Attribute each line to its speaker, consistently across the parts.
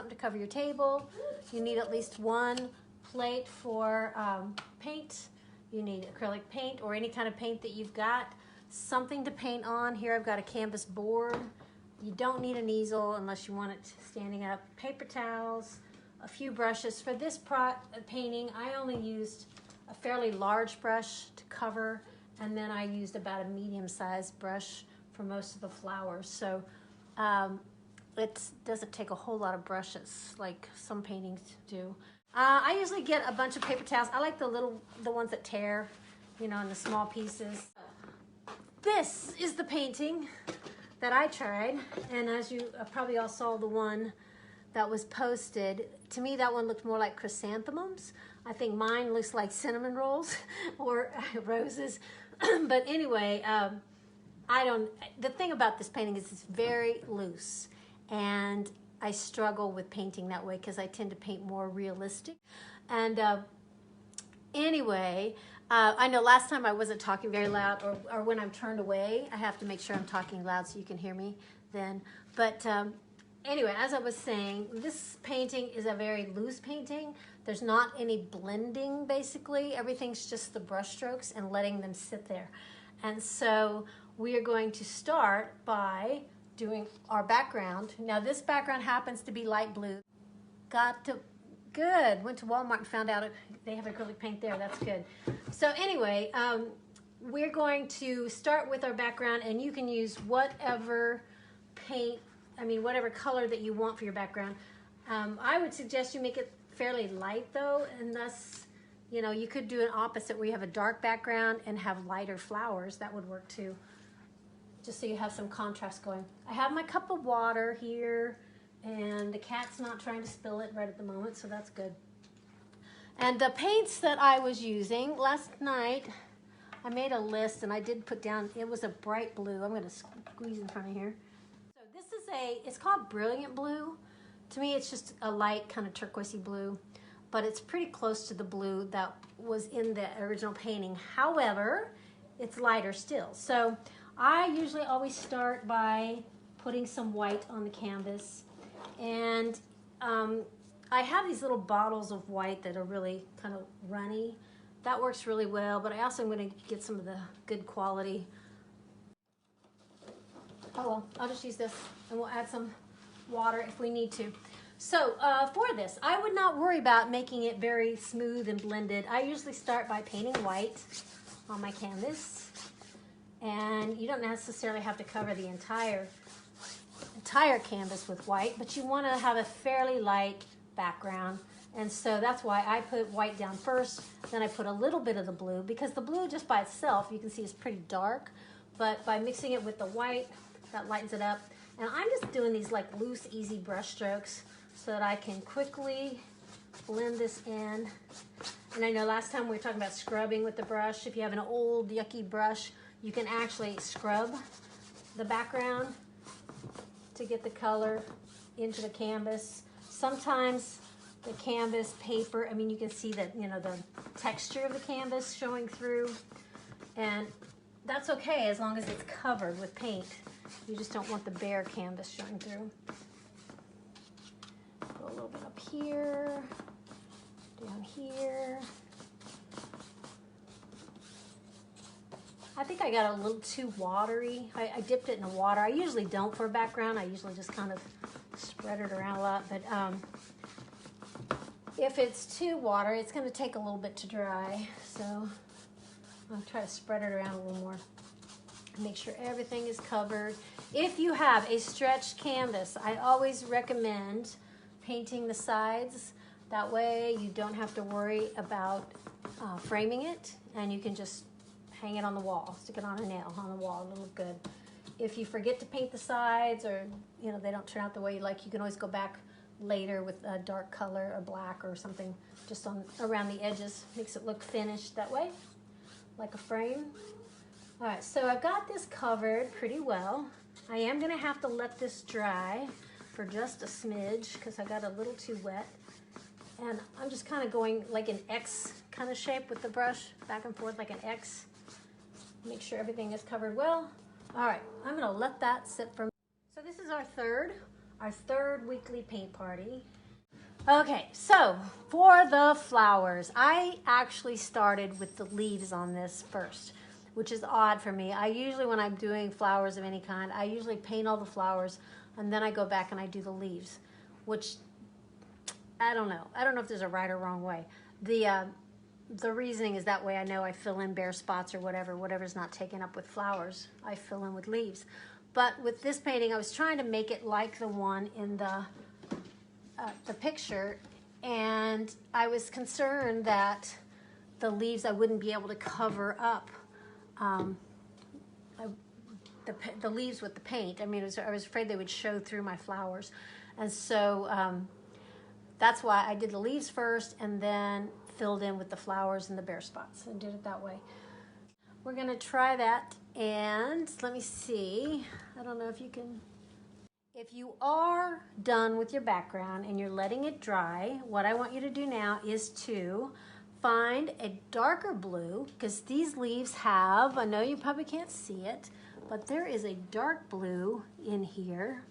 Speaker 1: something to cover your table. You need at least one plate for paint. You need acrylic paint or any kind of paint that you've got. Something to paint on. Here I've got a canvas board. You don't need an easel unless you want it standing up. Paper towels, a few brushes. For this painting, I only used a fairly large brush to cover, and then I used about a medium-sized brush for most of the flowers. So it doesn't take a whole lot of brushes like some paintings do. I usually get a bunch of paper towels. I like the ones that tear, you know, in the small pieces. This is the painting that I tried, and as you probably all saw the one that was posted, to me that one looked more like chrysanthemums. I think mine looks like cinnamon rolls or roses. But anyway, the thing about this painting is it's very loose, and I struggle with painting that way because I tend to paint more realistic. And anyway, I know last time I wasn't talking very loud, or when I'm turned away, I have to make sure I'm talking loud so you can hear me then. But anyway, as I was saying, this painting is a very loose painting. There's not any blending, basically. Everything's just the brush strokes and letting them sit there. And so we are going to start by doing our background. Now this background happens to be light blue. Good, went to Walmart and found out they have acrylic paint there, that's good. So anyway, we're going to start with our background, and you can use whatever whatever color that you want for your background. I would suggest you make it fairly light though, and thus, you know, you could do an opposite where you have a dark background and have lighter flowers. That would work too, just so you have some contrast going. I have my cup of water here, and the cat's not trying to spill it right at the moment, so that's good. And the paints that I was using last night, I made a list, and I did put down, it was a bright blue. I'm going to squeeze in front of here. So this is it's called Brilliant Blue. To me, it's just a light kind of turquoisey blue, but it's pretty close to the blue that was in the original painting. However, it's lighter still. So I usually always start by putting some white on the canvas, and I have these little bottles of white that are really kind of runny. That works really well, but I also am going to get some of the good quality. Oh well, I'll just use this, and we'll add some water if we need to. So for this, I would not worry about making it very smooth and blended. I usually start by painting white on my canvas, and you don't necessarily have to cover the entire canvas with white, but you want to have a fairly light background, and so that's why I put white down first, then I put a little bit of the blue, because the blue just by itself you can see is pretty dark, but by mixing it with the white, that lightens it up. And I'm just doing these like loose, easy brush strokes so that I can quickly blend this in. And I know last time we were talking about scrubbing with the brush. If you have an old yucky brush, you can actually scrub the background to get the color into the canvas. Sometimes the canvas paper, you can see that, you know, the texture of the canvas showing through, and that's okay as long as it's covered with paint. You just don't want the bare canvas showing through. Go a little bit up here, down here. I think I got a little too watery. I dipped it in the water. I usually don't for a background. I usually just kind of spread it around a lot. But if it's too watery, it's going to take a little bit to dry. So I'll try to spread it around a little more. Make sure everything is covered. If you have a stretched canvas, I always recommend painting the sides. That way you don't have to worry about framing it, and you can just hang it on the wall, stick it on a nail on the wall, it'll look good. If you forget to paint the sides, or you know they don't turn out the way you like, you can always go back later with a dark color or black or something just around the edges. Makes it look finished that way, like a frame. All right, so I've got this covered pretty well. I am gonna have to let this dry for just a smidge because I got a little too wet. And I'm just kind of going like an X kind of shape with the brush, back and forth like an X. Make sure everything is covered well. All right, I'm gonna let that sit for. So this is our third our third weekly paint party. Okay, so for the flowers, I actually started with the leaves on this first, which is odd for me. I usually, when I'm doing flowers of any kind, I usually paint all the flowers and then I go back and I do the leaves, which I don't know. I don't know if there's a right or wrong way. The reasoning is that way I know I fill in bare spots or whatever's not taken up with flowers, I fill in with leaves. But with this painting, I was trying to make it like the one in the picture, and I was concerned that the leaves I wouldn't be able to cover up the leaves with the paint. I mean, I was afraid they would show through my flowers, and so that's why I did the leaves first and then filled in with the flowers and the bare spots and did it that way. We're gonna try that, and let me see. I don't know if you can. If you are done with your background and you're letting it dry, what I want you to do now is to find a darker blue, because these leaves have, I know you probably can't see it, but there is a dark blue in here.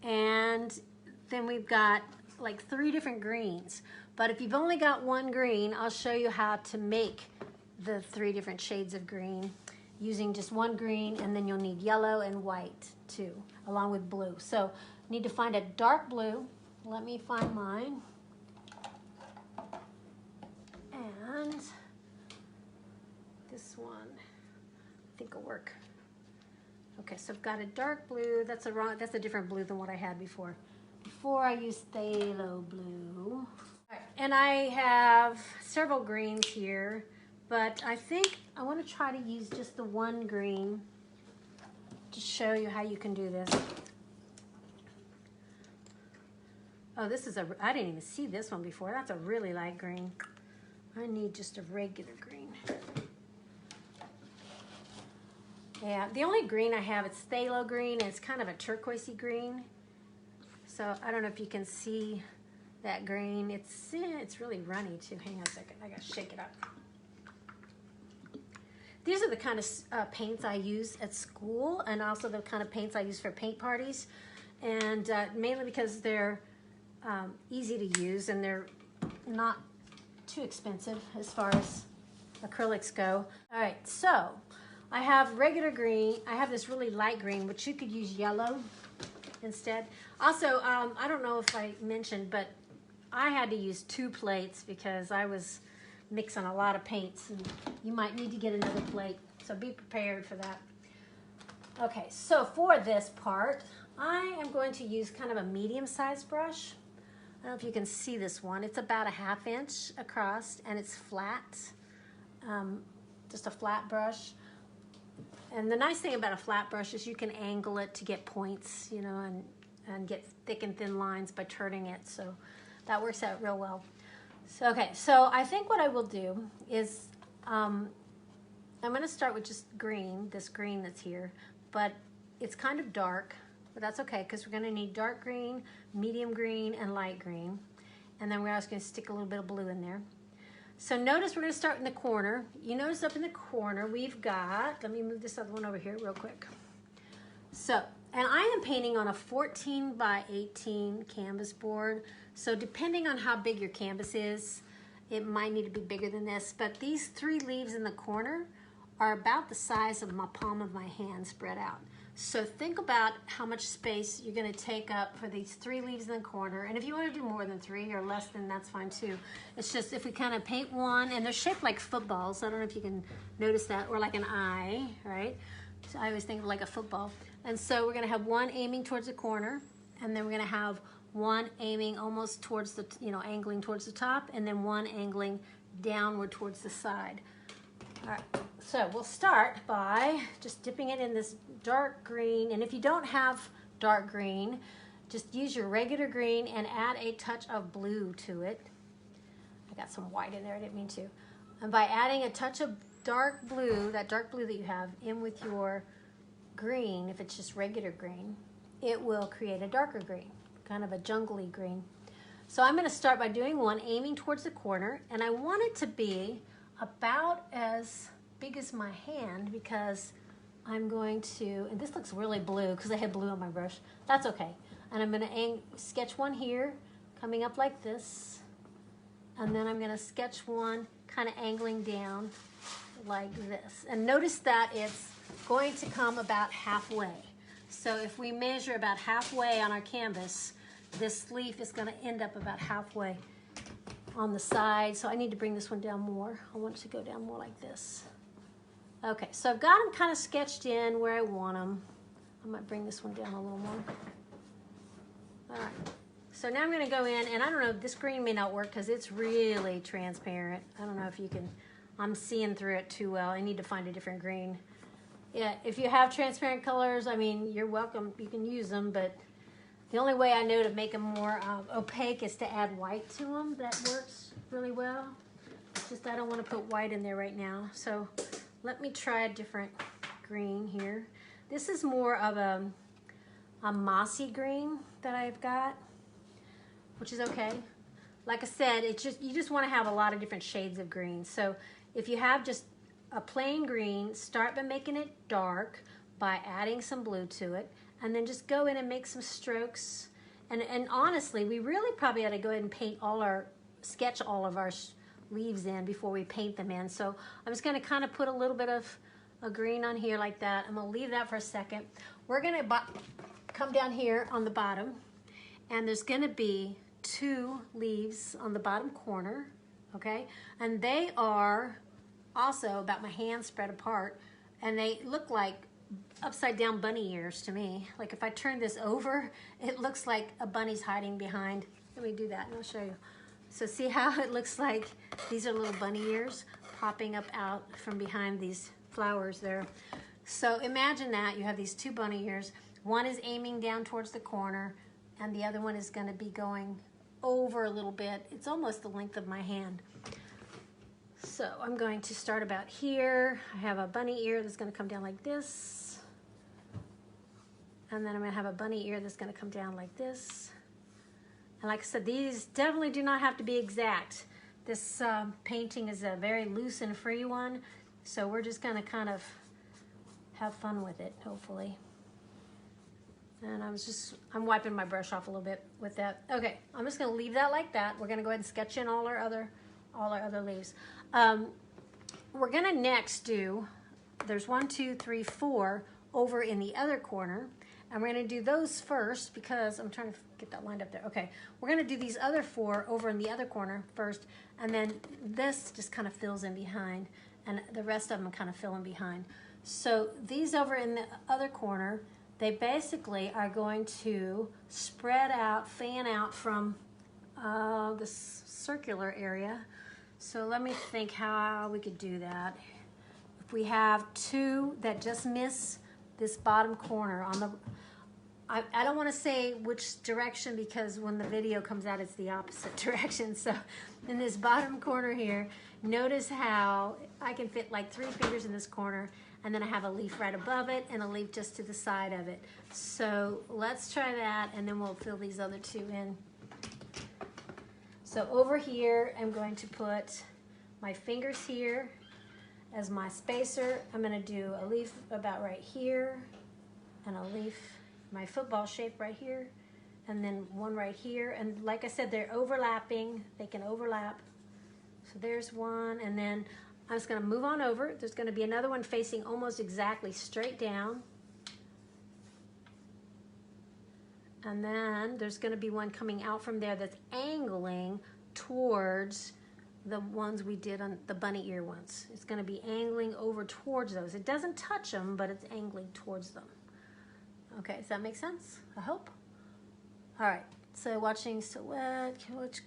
Speaker 1: And then we've got like 3 different greens. But if you've only got one green, I'll show you how to make the 3 different shades of green using just one green, and then you'll need yellow and white too, along with blue. So need to find a dark blue. Let me find mine. And this one, I think will work. Okay, so I've got a dark blue. That's a different blue than what I had before. Before I used phthalo blue. All right, and I have several greens here, but I think I want to try to use just the one green to show you how you can do this. Oh, this is I didn't even see this one before. That's a really light green. I need just a regular green. Yeah, the only green I have, it's phthalo green, and it's kind of a turquoisey green. So I don't know if you can see that green. It's really runny too. Hang on a second, I gotta shake it up. These are the kind of paints I use at school, and also the kind of paints I use for paint parties, and mainly because they're easy to use and they're not too expensive as far as acrylics go. All right, so I have regular green. I have this really light green, which you could use yellow instead. Also, I don't know if I mentioned, but I had to use 2 plates because I was mixing a lot of paints, and you might need to get another plate, so be prepared for that. Okay, so for this part, I am going to use kind of a medium-sized brush. I don't know if you can see this one. It's about a 1/2 inch across, and it's flat, just a flat brush. And the nice thing about a flat brush is you can angle it to get points, you know, and get thick and thin lines by turning it, so that works out real well. So, okay, so I think what I will do is I'm going to start with just green, this green that's here, but it's kind of dark, but that's okay because we're going to need dark green, medium green, and light green. And then we're also going to stick a little bit of blue in there. So notice we're going to start in the corner. You notice up in the corner we've got, let me move this other one over here real quick. So, and I am painting on a 14 by 18 canvas board. So depending on how big your canvas is, it might need to be bigger than this, but these 3 leaves in the corner are about the size of my palm of my hand spread out. So think about how much space you're going to take up for these 3 leaves in the corner. And if you want to do more than 3 or less, then that's fine too. It's just if we kind of paint one, and they're shaped like footballs. I don't know if you can notice that, or like an eye, right? So I always think of like a football. And so we're going to have one aiming towards the corner, and then we're going to have one aiming almost towards the, angling towards the top, and then one angling downward towards the side. All right, so we'll start by just dipping it in this dark green, and if you don't have dark green, just use your regular green and add a touch of blue to it. I got some white in there, I didn't mean to. And by adding a touch of dark blue, that dark blue that you have, in with your green, if it's just regular green, it will create a darker green, kind of a jungly green. So I'm going to start by doing one aiming towards the corner, and I want it to be about as big as my hand because I'm going to, and this looks really blue because I had blue on my brush. That's okay. And I'm going to sketch one here, coming up like this. And then I'm going to sketch one kind of angling down like this. And notice that it's going to come about halfway. So if we measure about halfway on our canvas, this leaf is going to end up about halfway on the side. So I need to bring this one down more. I want it to go down more like this. Okay, so I've got them kind of sketched in where I want them. I might bring this one down a little more. All right, so now I'm going to go in, and I don't know, this green may not work because it's really transparent. I don't know if you can, I'm seeing through it too well. I need to find a different green. Yeah, if you have transparent colors, I mean, you're welcome. You can use them, but the only way I know to make them more opaque is to add white to them. That works really well. It's just I don't want to put white in there right now. So let me try a different green here. This is more of a mossy green that I've got, which is okay. Like I said, it's just, you just want to have a lot of different shades of green. So if you have just a plain green, start by making it dark by adding some blue to it, and then just go in and make some strokes. And honestly, we really probably ought to go ahead and sketch all of our leaves in before we paint them in. So I'm just going to kind of put a little bit of a green on here like that. I'm going to leave that for a second. We're going to come down here on the bottom, and there's going to be 2 leaves on the bottom corner, okay? And they are also about my hand spread apart, and they look like upside down bunny ears to me. Like if I turn this over, it looks like a bunny's hiding behind. Let me do that and I'll show you. So see how it looks like these are little bunny ears popping up out from behind these flowers there. So imagine that you have these 2 bunny ears. One is aiming down towards the corner, and the other one is going to be going over a little bit. It's almost the length of my hand. So I'm going to start about here. I have a bunny ear that's going to come down like this. And then I'm going to have a bunny ear that's going to come down like this. And like I said, these definitely do not have to be exact. This painting is a very loose and free one. So we're just going to kind of have fun with it, hopefully. And I'm wiping my brush off a little bit with that. Okay, I'm just going to leave that like that. We're going to go ahead and sketch in all our other leaves. We're going to next do, there's 1, 2, 3, 4 over in the other corner. And we're going to do those first because I'm trying to get that lined up there. Okay, we're going to do these other 4 over in the other corner first, and then this just kind of fills in behind, and the rest of them kind of fill in behind. So these over in the other corner, they basically are going to spread out, fan out from this circular area. So let me think how we could do that. If we have 2 that just miss this bottom corner on the, I don't want to say which direction because when the video comes out it's the opposite direction. So in this bottom corner here, notice how I can fit like 3 fingers in this corner, and then I have a leaf right above it and a leaf just to the side of it. So let's try that, and then we'll fill these other 2 in. So over here, I'm going to put my fingers here as my spacer. I'm going to do a leaf about right here, and a leaf, my football shape right here, and then one right here. And like I said, they're overlapping. They can overlap. So there's one, and then I'm just going to move on over. There's going to be another one facing almost exactly straight down. And then there's going to be one coming out from there that's angling towards the ones we did on the bunny ear ones. It's going to be angling over towards those. It doesn't touch them, but it's angling towards them. Okay, does that make sense? I hope. All right, so watching silhouette, which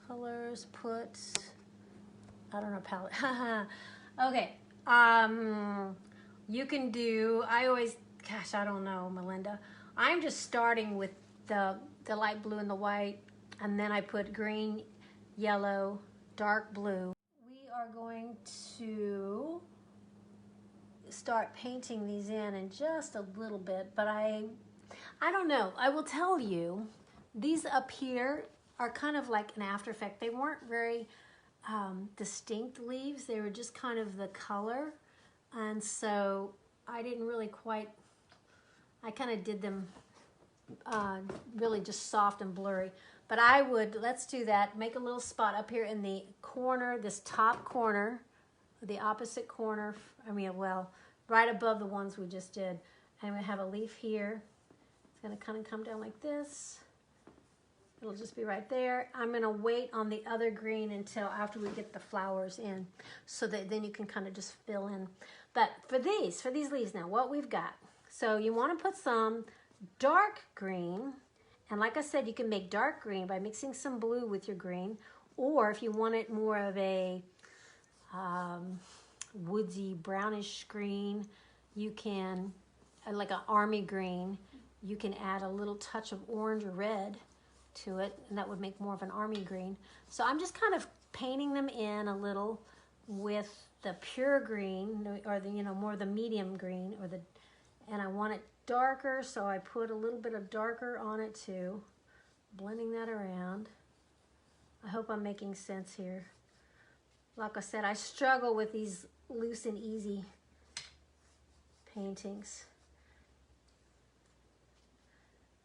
Speaker 1: colors put, I don't know, palette. Okay, you can do, gosh, I don't know, Melinda. I'm just starting with the light blue and the white, and then I put green, yellow, dark blue. We are going to start painting these in just a little bit, but I don't know. I will tell you, these up here are kind of like an after effect. They weren't very distinct leaves. They were just kind of the color. And so I didn't really quite, I kind of did them really just soft and blurry. But I would, let's do that, make a little spot up here in the corner, this top corner, the opposite corner, well, right above the ones we just did. And we have a leaf here. It's gonna kind of come down like this. It'll just be right there. I'm gonna wait on the other green until after we get the flowers in, so that then you can kind of just fill in. But for these leaves now, what we've got. So you wanna put some dark green, and like I said, you can make dark green by mixing some blue with your green, or if you want it more of a woodsy brownish green, you can, like an army green, you can add a little touch of orange or red to it, and that would make more of an army green. So I'm just kind of painting them in a little with the pure green, or the, more of the medium green, and I want it darker, so I put a little bit of darker on it too, blending that around. I hope I'm making sense here. Like I said, I struggle with these loose and easy paintings.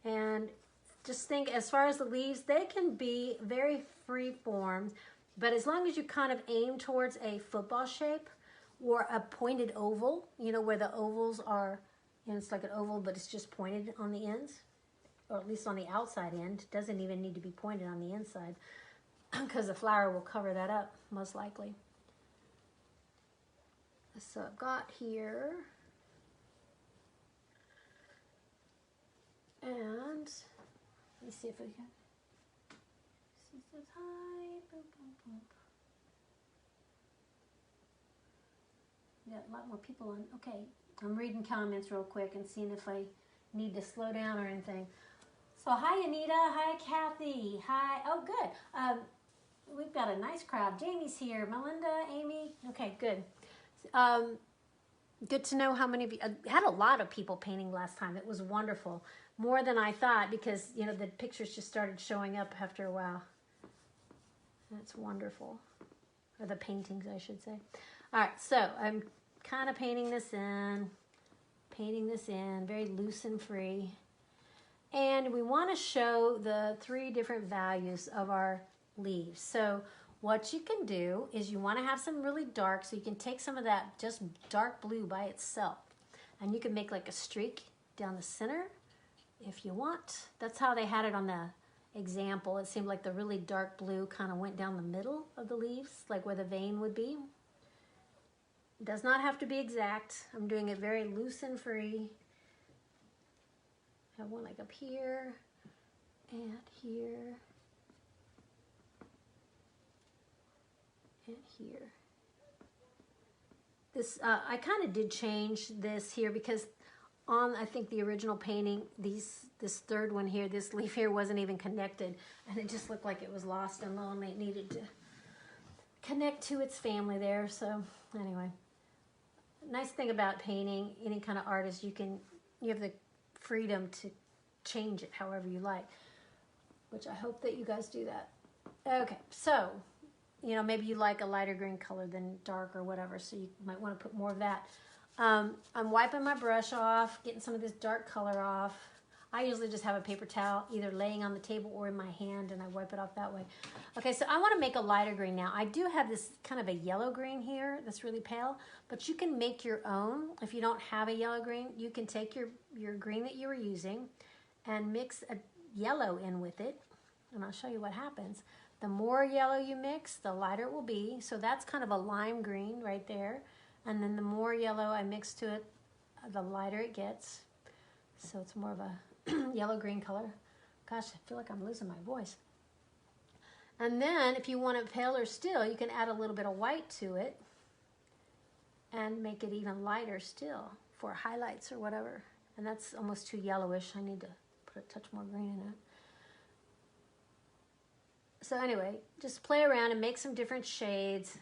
Speaker 1: And just think, as far as the leaves, they can be very free form, but as long as you kind of aim towards a football shape or a pointed oval, where the ovals are, it's like an oval, but it's just pointed on the ends, or at least on the outside end. It doesn't even need to be pointed on the inside, because the flower will cover that up, most likely. So I've got here, and let me see if we can. She says hi. Boop, boop, boop. We got a lot more people on. Okay, I'm reading comments real quick and seeing if I need to slow down or anything. So hi Anita, hi Kathy, hi. Oh good. We've got a nice crowd. Jamie's here. Melinda, Amy. Okay, good. Good to know how many of you. I had a lot of people painting last time. It was wonderful. More than I thought, because the pictures just started showing up after a while. That's wonderful. Or the paintings, I should say. All right, so I'm kind of painting this in, very loose and free. And we want to show the 3 different values of our leaves. So what you can do is you want to have some really dark, so you can take some of that just dark blue by itself, and you can make like a streak down the center if you want. That's how they had it on the example. It seemed like the really dark blue kind of went down the middle of the leaves, like where the vein would be. It does not have to be exact. I'm doing it very loose and free. I have one like up here and here and here. This I kind of did change this here, because on, I think, the original painting, this third one here, this leaf here wasn't even connected, and it just looked like it was lost and lonely. It needed to connect to its family there. So anyway, nice thing about painting, any kind of artist, you have the freedom to change it however you like, which I hope that you guys do that. Okay, so maybe you like a lighter green color than dark or whatever, so you might want to put more of that. I'm wiping my brush off, getting some of this dark color off. I usually just have a paper towel either laying on the table or in my hand, and I wipe it off that way. Okay, so I want to make a lighter green now. I do have this kind of a yellow green here that's really pale, but you can make your own. If you don't have a yellow green, you can take your green that you were using and mix a yellow in with it, and I'll show you what happens. The more yellow you mix, the lighter it will be. So that's kind of a lime green right there. And then the more yellow I mix to it, the lighter it gets. So it's more of a yellow-green color. Gosh, I feel like I'm losing my voice. And then if you want it paler still, you can add a little bit of white to it and make it even lighter still for highlights or whatever. And that's almost too yellowish. I need to put a touch more green in it. So anyway, just play around and make some different shades,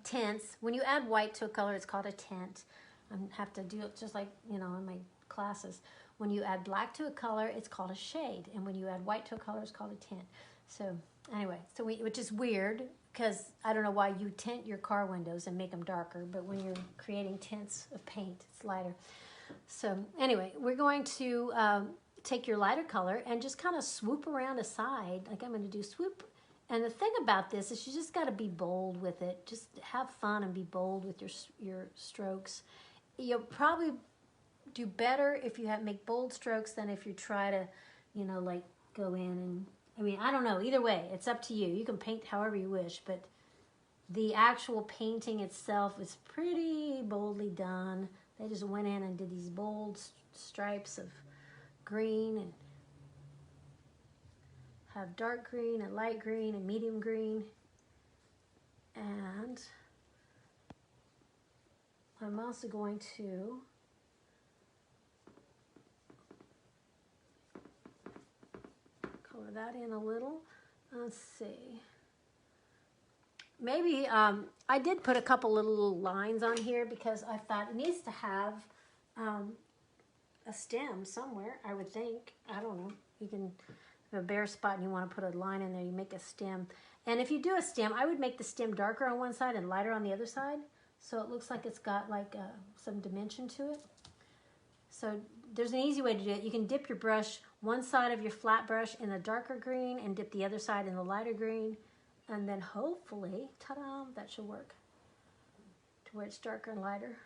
Speaker 1: tints. When you add white to a color, it's called a tint. I have to do it just like, in my classes. When you add black to a color, it's called a shade. And when you add white to a color, it's called a tint. So anyway, which is weird because I don't know why you tint your car windows and make them darker, but when you're creating tints of paint, it's lighter. So anyway, we're going to take your lighter color and just kind of swoop around a side, like I'm going to do swoop. And the thing about this is you just got to be bold with it. Just have fun and be bold with your strokes. You'll probably do better if you make bold strokes than if you try to, you know, like go in and, I mean, I don't know. Either way, it's up to you. You can paint however you wish, but the actual painting itself is pretty boldly done. They just went in and did these bold stripes of green and have dark green and light green and medium green. And I'm also going to color that in a little. Let's see. Maybe I did put a couple little lines on here because I thought it needs to have a stem somewhere, I would think. I don't know. You can have a bare spot and you want to put a line in there, you make a stem. And if you do a stem, I would make the stem darker on one side and lighter on the other side, so it looks like it's got like some dimension to it. So there's an easy way to do it. You can dip your brush, one side of your flat brush in the darker green and dip the other side in the lighter green. And then hopefully, ta-da, that should work to where it's darker and lighter.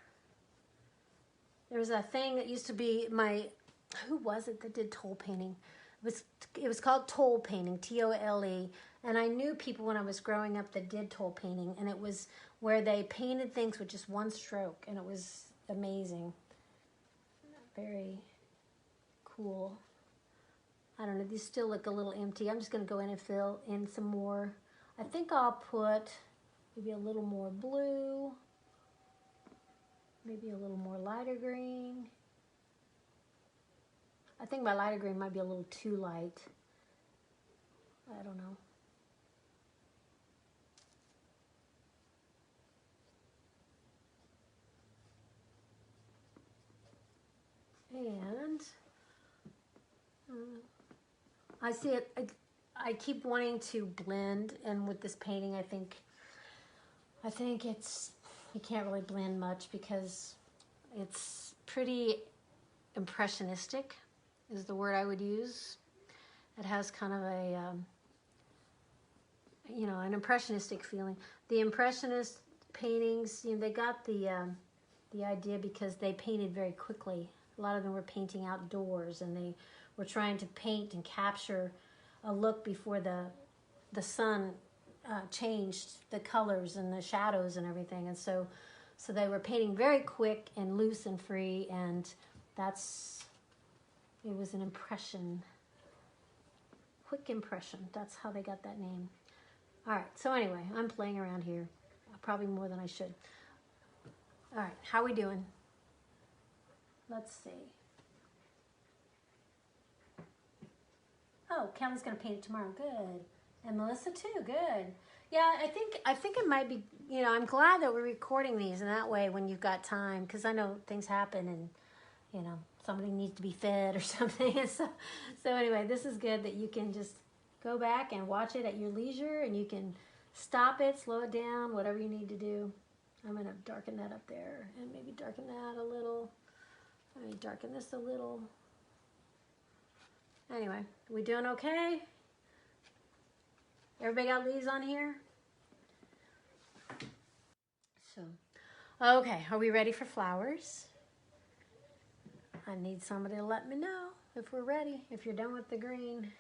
Speaker 1: There's a thing that used to be who was it that did toll painting? It was called toll painting, T-O-L-E. And I knew people when I was growing up that did toll painting. And it was where they painted things with just one stroke. And it was amazing. Very cool. I don't know, these still look a little empty. I'm just going to go in and fill in some more. I think I'll put maybe a little more blue, maybe a little more lighter green. I think my lighter green might be a little too light. I don't know. And I see it. I keep wanting to blend, and with this painting, I think it's, you can't really blend much because it's pretty impressionistic, is the word I would use. It has kind of a, you know, an impressionistic feeling. The impressionist paintings, you know, they got the idea because they painted very quickly. A lot of them were painting outdoors, and they were trying to paint and capture a look before the sun changed the colors and the shadows and everything. And so they were painting very quick and loose and free, and it was an impression, quick impression. That's how they got that name. All right, so anyway, I'm playing around here, probably more than I should. All right, how we doing? Let's see. Oh, Kelly's gonna paint it tomorrow. Good. And Melissa too. Good. Yeah, I think it might be, you know, I'm glad that we're recording these, and that way when you've got time, because I know things happen and, you know, somebody needs to be fed or something. And so anyway, this is good that you can just go back and watch it at your leisure, and you can stop it, slow it down, whatever you need to do. I'm gonna darken that up there and maybe darken that a little. Let me darken this a little. Anyway, we doing okay? Everybody got leaves on here? So, okay, are we ready for flowers? I need somebody to let me know if we're ready, if you're done with the green.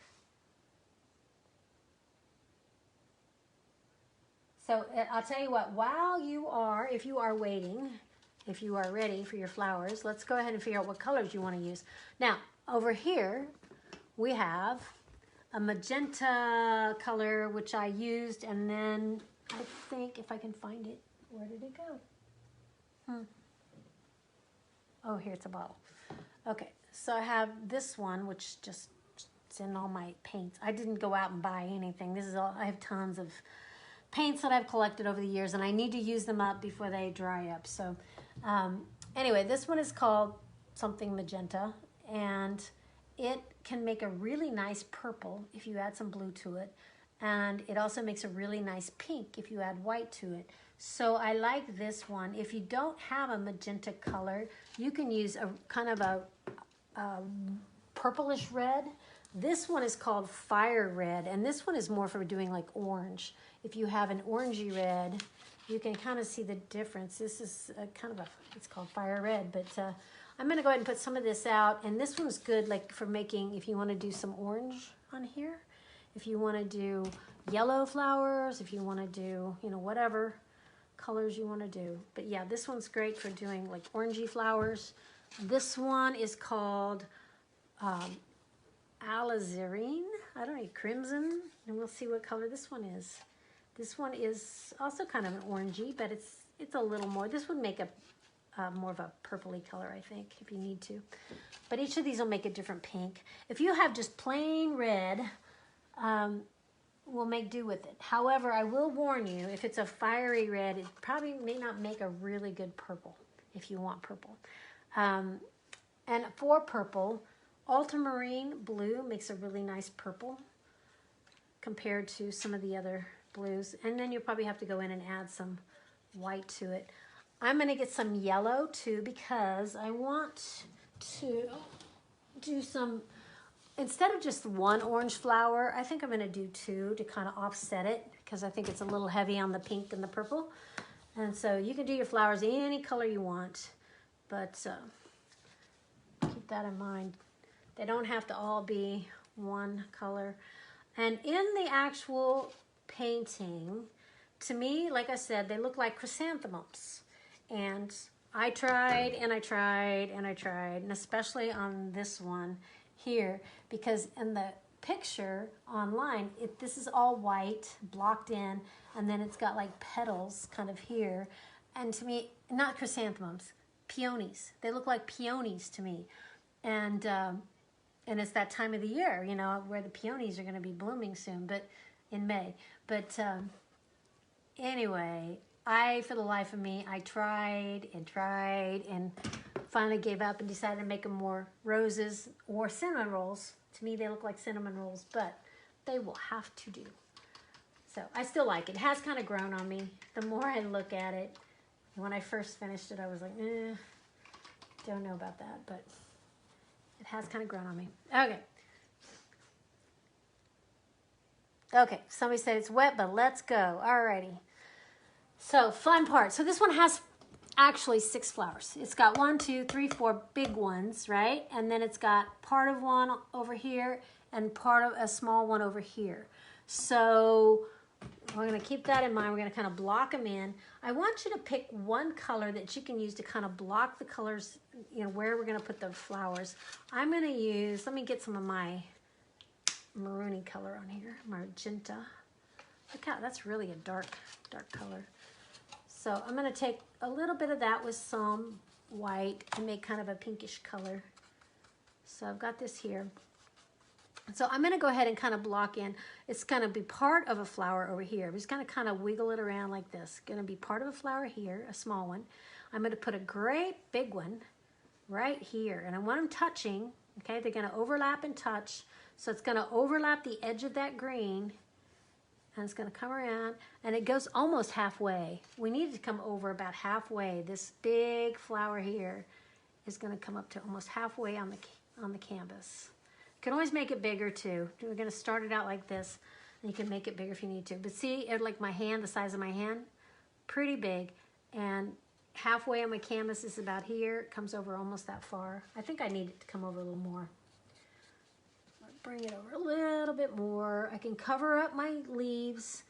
Speaker 1: So I'll tell you what, if you are waiting, if you are ready for your flowers, let's go ahead and figure out what colors you want to use. Now, over here, we have a magenta color, which I used, and then I think, if I can find it, where did it go? Oh, here, it's a bottle. Okay, so I have this one, which just it's in all my paints. I didn't go out and buy anything. This is all, I have tons of paints that I've collected over the years, and I need to use them up before they dry up. So anyway, this one is called something magenta, and it can make a really nice purple if you add some blue to it. And it also makes a really nice pink if you add white to it. So I like this one. If you don't have a magenta color, you can use a kind of a purplish red. This one is called fire red, and this one is more for doing like orange. If you have an orangey red, you can kind of see the difference. This is it's called fire red, but I'm gonna go ahead and put some of this out, and this one's good like for making, if you wanna do some orange on here, if you wanna do yellow flowers, if you wanna do, you know, whatever colors you wanna do. But yeah, this one's great for doing like orangey flowers. This one is called alizarin, I don't know, crimson, and we'll see what color this one is. This one is also kind of an orangey, but it's a little more. This would make a more of a purpley color, I think, if you need to. But each of these will make a different pink. If you have just plain red, we'll make do with it. However, I will warn you, if it's a fiery red, it probably may not make a really good purple if you want purple. And for purple, ultramarine blue makes a really nice purple compared to some of the other blues. And then you'll probably have to go in and add some white to it. I'm going to get some yellow too, because I want to do some, instead of just one orange flower, I think I'm going to do two to kind of offset it, because I think it's a little heavy on the pink and the purple. And so you can do your flowers any color you want, but keep that in mind. They don't have to all be one color. And in the actual painting, to me, like I said, they look like chrysanthemums. And I tried and I tried and I tried, and especially on this one here, because in the picture online, this is all white, blocked in, and then it's got like petals kind of here. And to me, not chrysanthemums, peonies. They look like peonies to me. And it's that time of the year, you know, where the peonies are going to be blooming soon, but in May. But anyway, for the life of me, I tried and finally gave up and decided to make them more roses or cinnamon rolls. To me, they look like cinnamon rolls, but they will have to do. So I still like it. It has kind of grown on me. The more I look at it, when I first finished it, I was like, don't know about that, but it has kind of grown on me. Okay. Okay, somebody said it's wet, but let's go. Alrighty. So, fun part. So this one has actually 6 flowers. It's got 1, 2, 3, 4 big ones, right? And then it's got part of one over here and part of a small one over here. So we're going to keep that in mind. We're going to kind of block them in. I want you to pick one color that you can use to kind of block the colors, you know, where we're going to put the flowers. I'm going to use, let me get some of my maroony color on here, magenta. Look out, that's really a dark color. So I'm going to take a little bit of that with some white and make kind of a pinkish color. So I've got this here. So I'm going to go ahead and kind of block in. It's going to be part of a flower over here. I'm just going to kind of wiggle it around like this. Going to be part of a flower here, a small one. I'm going to put a great big one right here. And I want them touching. Okay, they're going to overlap and touch. So it's going to overlap the edge of that green. And it's going to come around, and it goes almost halfway. We need it to come over about halfway. This big flower here is going to come up to almost halfway on the canvas. You can always make it bigger too. We're going to start it out like this, and you can make it bigger if you need to. But see, like my hand, the size of my hand, pretty big, and halfway on my canvas is about here. It comes over almost that far. I think I need it to come over a little more. Bring it over a little bit more. I can cover up my leaves.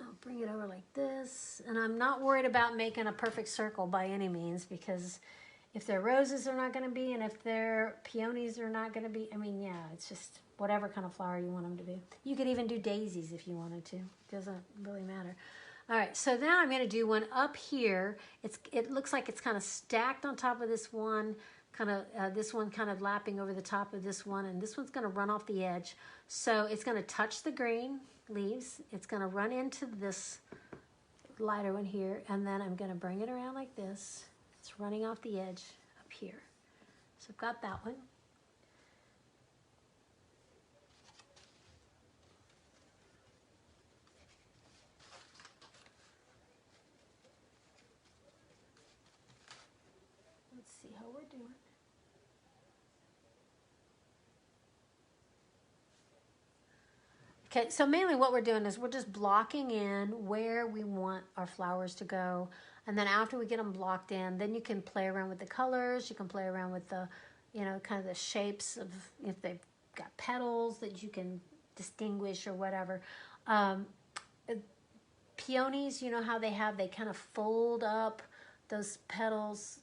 Speaker 1: I'll bring it over like this. And I'm not worried about making a perfect circle by any means, because if they're roses, they're not going to be, and if they're peonies, they're not going to be. I mean, yeah, it's just whatever kind of flower you want them to be. You could even do daisies if you wanted to. It doesn't really matter. All right, so now I'm going to do one up here. It looks like it's kind of stacked on top of this one. This one kind of lapping over the top of this one, and this one's going to run off the edge. So it's going to touch the green leaves. It's going to run into this lighter one here, and then I'm going to bring it around like this. It's running off the edge up here. So I've got that one. Let's see how we're doing. Okay, so mainly what we're doing is we're just blocking in where we want our flowers to go. And then after we get them blocked in, then you can play around with the colors. You can play around with the, you know, kind of the shapes of, if they've got petals that you can distinguish or whatever. Peonies, you know how they kind of fold up those petals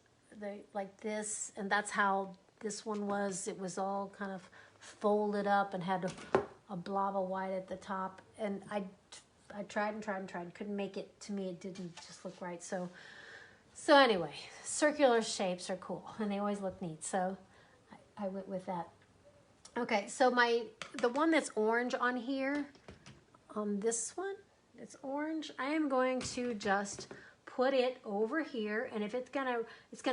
Speaker 1: like this. And that's how this one was. It was all kind of folded up and had a blob of white at the top, and I tried and tried and tried, couldn't make it. To me, it didn't just look right. So anyway, circular shapes are cool, and they always look neat. So I went with that. Okay, so the one that's orange on here, on this one, it's orange. I am going to just put it over here, and if it's gonna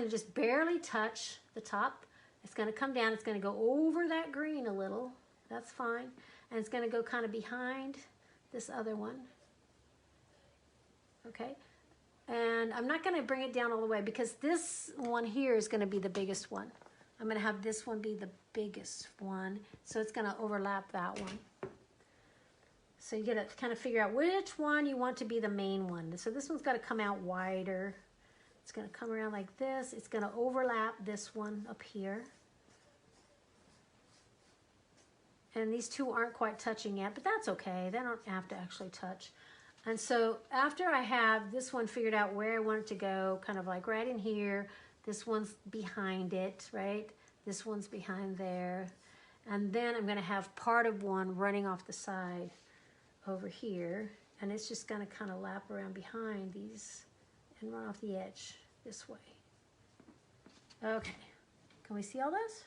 Speaker 1: just barely touch the top. It's gonna come down. It's gonna go over that green a little. That's fine. And it's going to go kind of behind this other one. Okay. And I'm not going to bring it down all the way because this one here is going to be the biggest one. I'm going to have this one be the biggest one. So it's going to overlap that one. So you got to kind of figure out which one you want to be the main one. So this one's got to come out wider. It's going to come around like this. It's going to overlap this one up here. And these two aren't quite touching yet, but that's okay. They don't have to actually touch. And so after I have this one figured out where I want it to go, kind of like right in here, this one's behind it, right? This one's behind there. And then I'm gonna have part of one running off the side over here. And it's just gonna kind of lap around behind these and run off the edge this way. Okay, can we see all this?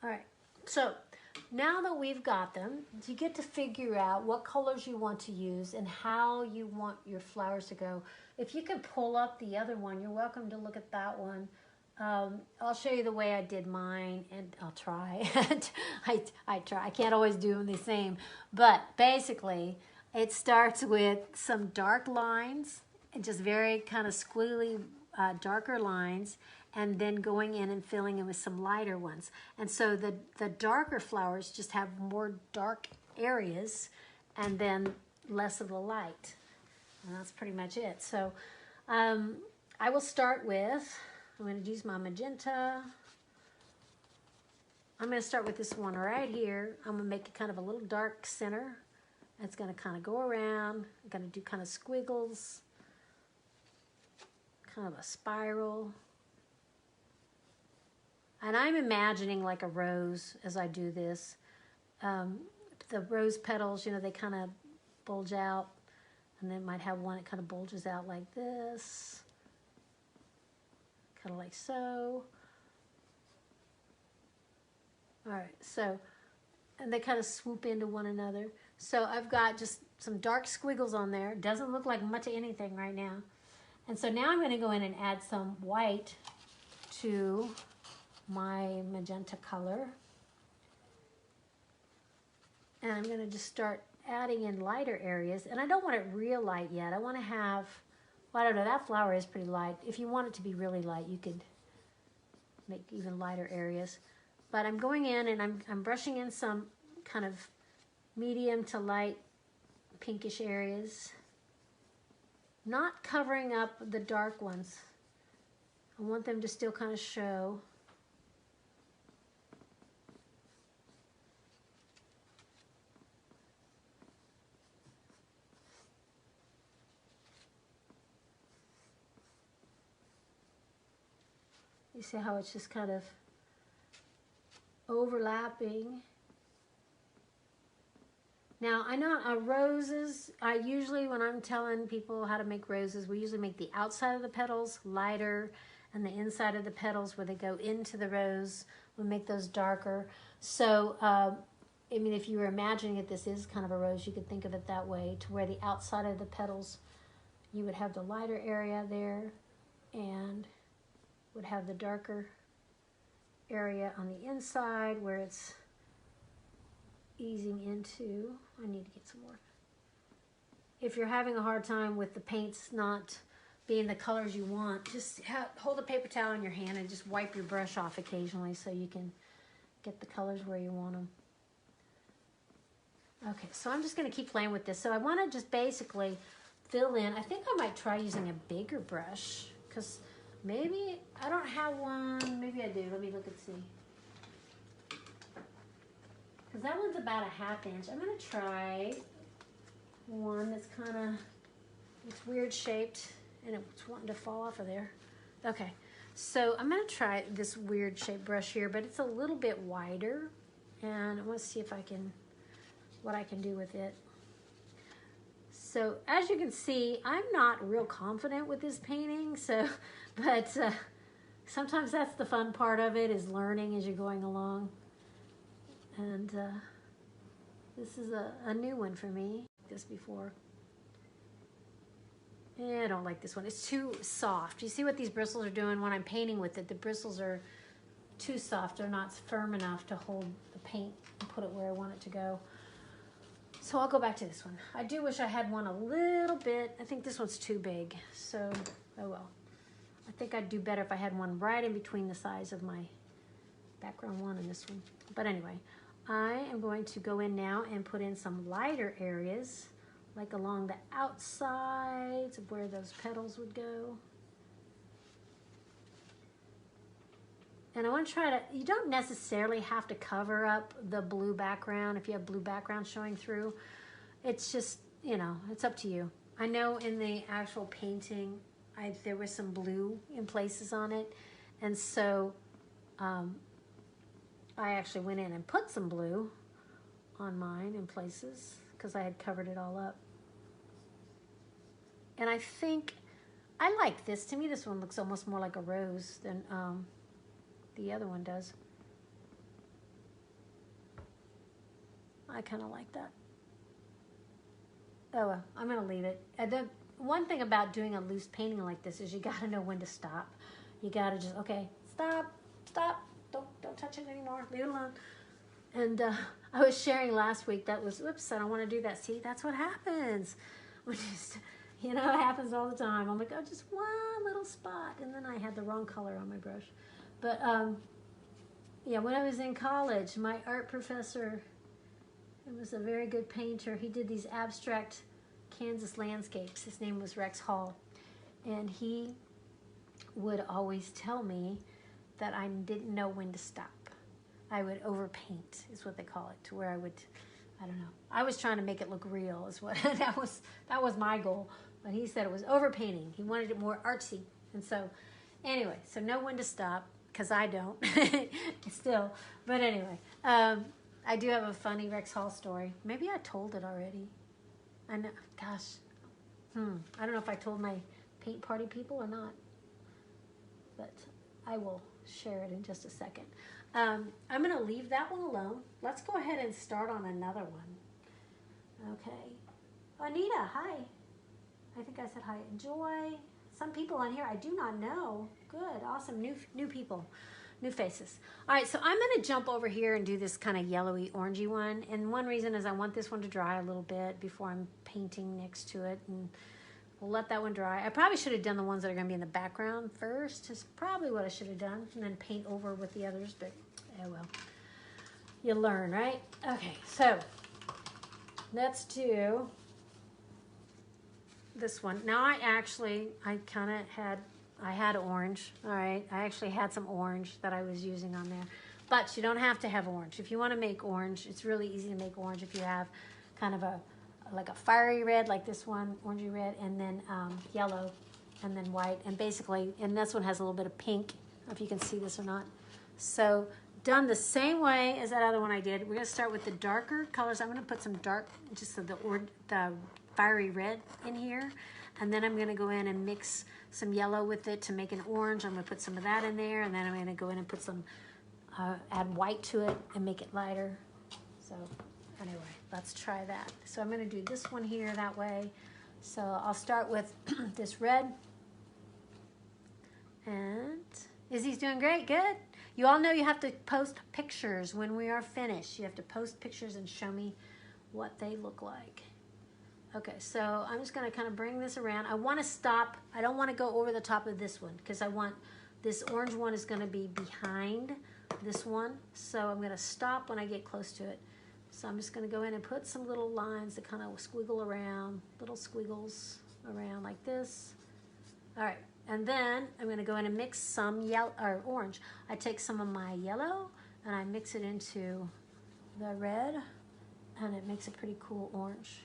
Speaker 1: All right, so now that we've got them, you get to figure out what colors you want to use and how you want your flowers to go. If you can pull up the other one, you're welcome to look at that one. I'll show you the way I did mine, and I'll try. I try. I can't always do them the same, but basically, it starts with some dark lines and just very kind of squiggly, darker lines, and then going in and filling in with some lighter ones. And so the darker flowers just have more dark areas and then less of the light. And that's pretty much it. So I will start with, I'm going to use my magenta. I'm going to start with this one right here. I'm going to make it kind of a little dark center. It's going to kind of go around. I'm going to do kind of squiggles, kind of a spiral. And I'm imagining like a rose as I do this. The rose petals, you know, they kind of bulge out. And then might have one that kind of bulges out like this. Kind of like so. All right, so, and they kind of swoop into one another. So I've got just some dark squiggles on there. Doesn't look like much of anything right now. And so now I'm going to go in and add some white to my magenta color. And I'm going to just start adding in lighter areas. And I don't want it real light yet. I want to have, well, I don't know, that flower is pretty light. If you want it to be really light, you could make even lighter areas. But I'm going in and I'm brushing in some kind of medium to light pinkish areas. Not covering up the dark ones. I want them to still kind of show. You see how it's just kind of overlapping. Now, I know roses, I usually, when I'm telling people how to make roses, we usually make the outside of the petals lighter and the inside of the petals where they go into the rose, we make those darker. So, I mean, if you were imagining it, this is kind of a rose, you could think of it that way, to where the outside of the petals, you would have the lighter area there. and would have the darker area on the inside where it's easing into. I need to get some more. If you're having a hard time with the paints not being the colors you want, just hold a paper towel in your hand and just wipe your brush off occasionally so you can get the colors where you want them. Okay, so I'm just going to keep playing with this. So I want to just basically fill in. I think I might try using a bigger brush because maybe I don't have one. Maybe I do. Let me look and see. Because that one's about a 1/2 inch. I'm going to try one that's kind of, it's weird shaped and it's wanting to fall off of there. Okay, so I'm going to try this weird shaped brush here, but it's a little bit wider, and I want to see if I can, what I can do with it. So as you can see, I'm not real confident with this painting, so, but sometimes that's the fun part of it, is learning as you're going along. And this is a new one for me. This before. Yeah, I don't like this one. It's too soft. You see what these bristles are doing when I'm painting with it? The bristles are too soft. They're not firm enough to hold the paint and put it where I want it to go. So I'll go back to this one. I do wish I had one a little bit. I think this one's too big. So, oh well. I think I'd do better if I had one right in between the size of my background one and this one. But anyway, I am going to go in now and put in some lighter areas, like along the outsides of where those petals would go. And I want to try to, you don't necessarily have to cover up the blue background if you have blue background showing through. It's just, you know, it's up to you. I know in the actual painting, there was some blue in places on it. And so I actually went in and put some blue on mine in places because I had covered it all up. And I think I like this. To me, this one looks almost more like a rose than the other one does. I kind of like that. Oh well, I'm gonna leave it. The one thing about doing a loose painting like this is you gotta know when to stop. You gotta just, okay, stop, don't touch it anymore, leave it alone. And I was sharing last week, that was, oops, I don't want to do that. See, that's what happens. When you know, it happens all the time. I'm like, oh, just one little spot, and then I had the wrong color on my brush. But yeah, when I was in college, my art professor, he was a very good painter. He did these abstract Kansas landscapes. His name was Rex Hall. And he would always tell me that I didn't know when to stop. I would overpaint, is what they call it, to where I would, I don't know. I was trying to make it look real, is what that was my goal. But he said it was overpainting. He wanted it more artsy. And so, anyway, so know when to stop, because I don't still. But anyway, I do have a funny Rex Hall story. Maybe I told it already. I know, gosh, I don't know if I told my paint party people or not, but I will share it in just a second. I'm going to leave that one alone. Let's go ahead and start on another one. Okay. Anita, hi. I think I said hi. Joy. Some people on here I do not know. Good. Awesome. New people. New faces. All right, so I'm going to jump over here and do this kind of yellowy, orangey one. And one reason is I want this one to dry a little bit before I'm painting next to it. And we'll let that one dry. I probably should have done the ones that are going to be in the background first. Is probably what I should have done. And then paint over with the others. But, oh well. You learn, right? Okay, so let's do this one. Now I kind of had orange. All right, I actually had some orange that I was using on there. But you don't have to have orange. If you want to make orange, it's really easy to make orange if you have kind of like a fiery red like this one, orangey red, and then yellow, and then white. And basically, and this one has a little bit of pink, I don't know if you can see this or not. So done the same way as that other one I did. We're going to start with the darker colors. I'm going to put some dark, just so the fiery red in here. And then I'm going to go in and mix some yellow with it to make an orange. I'm going to put some of that in there. And then I'm going to go in and put some, add white to it and make it lighter. So anyway, let's try that. So I'm going to do this one here that way. So I'll start with this red. And Izzy's doing great, good. You all know you have to post pictures when we are finished. You have to post pictures and show me what they look like. Okay, so I'm just gonna kind of bring this around. I wanna stop, I don't wanna go over the top of this one because I want, this orange one is gonna be behind this one. So I'm gonna stop when I get close to it. So I'm just gonna go in and put some little lines that kind of squiggle around, little squiggles around like this. All right, and then I'm gonna go in and mix some yellow, or orange. I take some of my yellow and I mix it into the red, and it makes a pretty cool orange.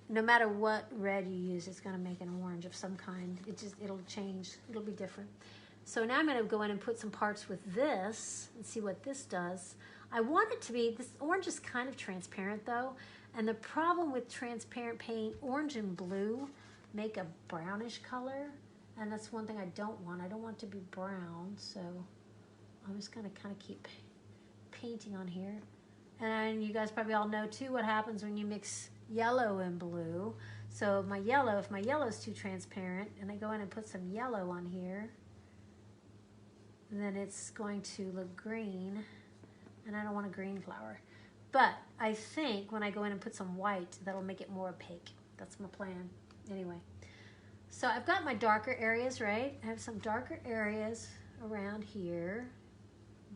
Speaker 1: No matter what red you use, it's gonna make an orange of some kind. It'll change, it'll be different. So now I'm gonna go in and put some parts with this and see what this does. I want it to be, this orange is kind of transparent though, and the problem with transparent paint, orange and blue make a brownish color, and that's one thing I don't want. I don't want it to be brown, so I'm just gonna kind of keep painting on here. And you guys probably all know too what happens when you mix yellow and blue. So my yellow, if my yellow is too transparent and I go in and put some yellow on here, then it's going to look green, and I don't want a green flower. But I think when I go in and put some white, that'll make it more opaque. That's my plan. Anyway, so I've got my darker areas, right? I have some darker areas around here,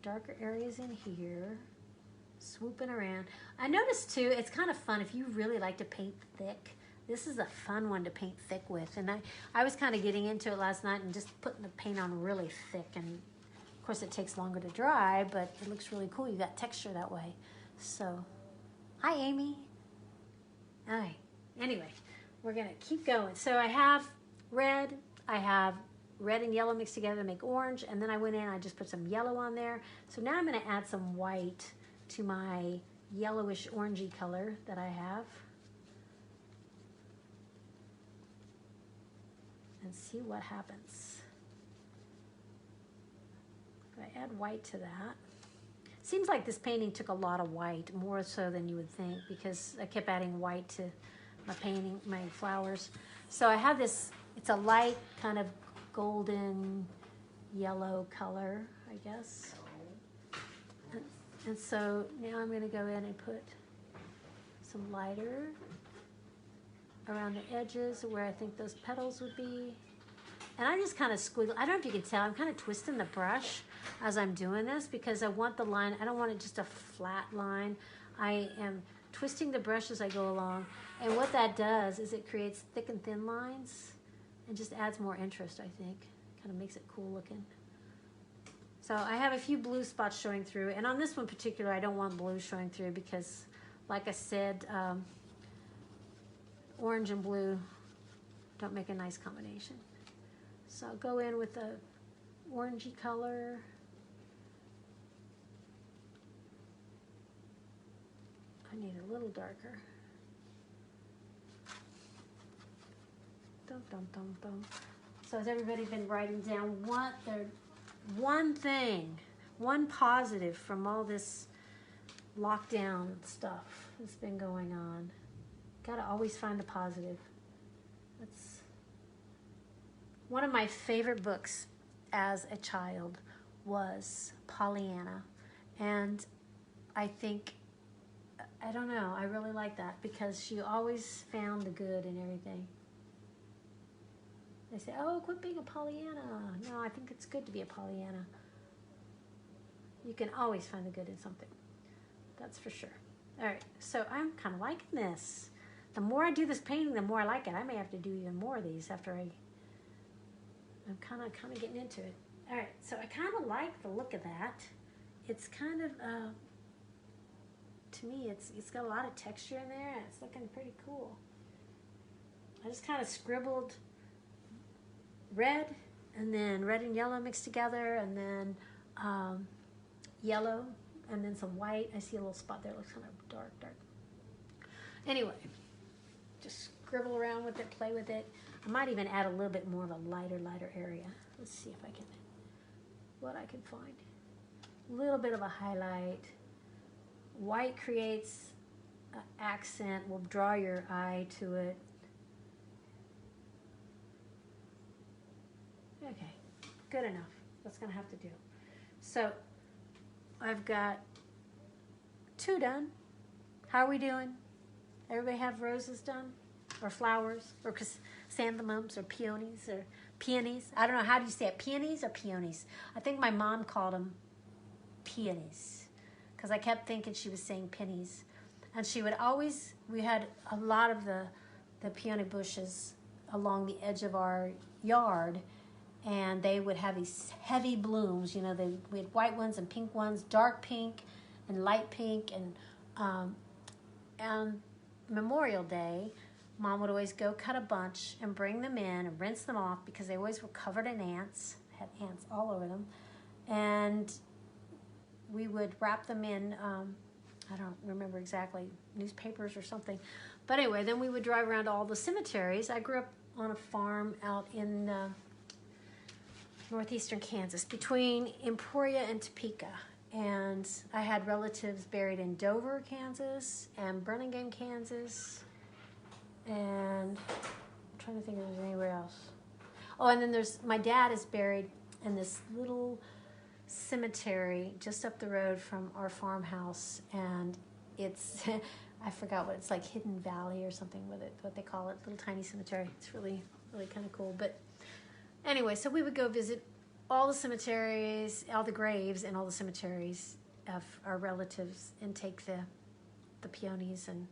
Speaker 1: darker areas in here, swooping around. I noticed too, it's kind of fun if you really like to paint thick. This is a fun one to paint thick with, and I was kind of getting into it last night and just putting the paint on really thick, and of course it takes longer to dry, but it looks really cool. You got texture that way. So, hi Amy. All right, anyway, we're gonna keep going. So I have red and yellow mixed together to make orange, and then I went in and I just put some yellow on there. So now I'm gonna add some white to my yellowish orangey color that I have, and see what happens. I add white to that. Seems like this painting took a lot of white, more so than you would think, because I kept adding white to my painting, my flowers. So I have this, it's a light kind of golden yellow color, I guess. And so now I'm gonna go in and put some lighter around the edges where I think those petals would be. And I just kind of squiggle. I don't know if you can tell, I'm kind of twisting the brush as I'm doing this because I want the line, I don't want it just a flat line. I am twisting the brush as I go along. And what that does is it creates thick and thin lines and just adds more interest, I think. Kind of makes it cool looking. So I have a few blue spots showing through. And on this one particular, I don't want blue showing through because, like I said, orange and blue don't make a nice combination. So I'll go in with a orangey color. I need a little darker. Dum, dum, dum, dum. So has everybody been writing down what their one thing, one positive from all this lockdown stuff that's been going on? Gotta always find the positive. That's one of my favorite books as a child was Pollyanna. And I think, I don't know, I really like that because she always found the good in everything. They say, oh, quit being a Pollyanna. No, I think it's good to be a Pollyanna. You can always find the good in something. That's for sure. All right, so I'm kind of liking this. The more I do this painting, the more I like it. I may have to do even more of these after I'm kind of getting into it. All right, so I kind of like the look of that. It's kind of, to me, it's got a lot of texture in there. It's looking pretty cool. I just kind of scribbled red, and then red and yellow mixed together, and then yellow, and then some white. I see a little spot there. It looks kind of dark. Anyway, just scribble around with it, play with it. I might even add a little bit more of a lighter area. Let's see if I can, what I can find. A little bit of a highlight. White creates an accent, will draw your eye to it. Yeah, good enough. That's gonna have to do. So I've got 2 done. How are we doing? Everybody have roses done? Or flowers? Or chrysanthemums or peonies or peonies? I don't know, how do you say it? Peonies or peonies? I think my mom called them peonies because I kept thinking she was saying pennies. And she would always, we had a lot of the peony bushes along the edge of our yard, and they would have these heavy blooms. You know, we had white ones and pink ones, dark pink and light pink. And Memorial Day, Mom would always go cut a bunch and bring them in and rinse them off because they always were covered in ants, had ants all over them. And we would wrap them in, I don't remember exactly, newspapers or something. But anyway, then we would drive around to all the cemeteries. I grew up on a farm out in northeastern Kansas, between Emporia and Topeka. And I had relatives buried in Dover, Kansas, and Burlingame, Kansas. And I'm trying to think if there's anywhere else. Oh, and then my dad is buried in this little cemetery just up the road from our farmhouse. And it's, I forgot what it's like, Hidden Valley or something with it, what they call it, little tiny cemetery. It's really, really kind of cool. But anyway, so we would go visit all the cemeteries, all the graves and all the cemeteries of our relatives and take the peonies and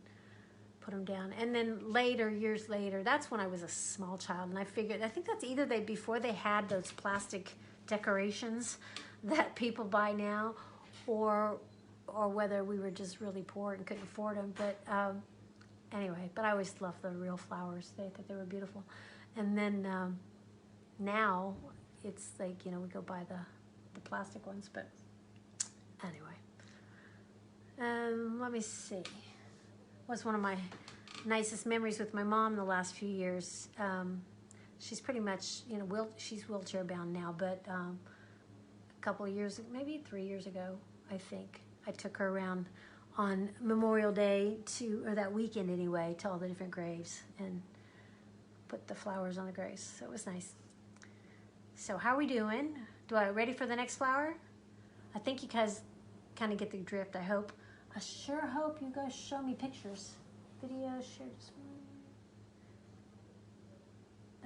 Speaker 1: put them down. And then later, years later, that's when I was a small child, and I think that's either before they had those plastic decorations that people buy now, or whether we were just really poor and couldn't afford them. But anyway, but I always loved the real flowers. I thought they were beautiful. And then now it's like, you know, we go buy the plastic ones. But anyway, let me see. What's one of my nicest memories with my mom in the last few years? She's pretty much, you know, she's wheelchair bound now, but a couple of years, maybe 3 years ago, I think, I took her around on Memorial Day or that weekend anyway, to all the different graves and put the flowers on the graves. So it was nice. So how are we doing? Ready for the next flower? I think you guys kind of get the drift, I hope. I sure hope you guys show me pictures. Video shared this morning.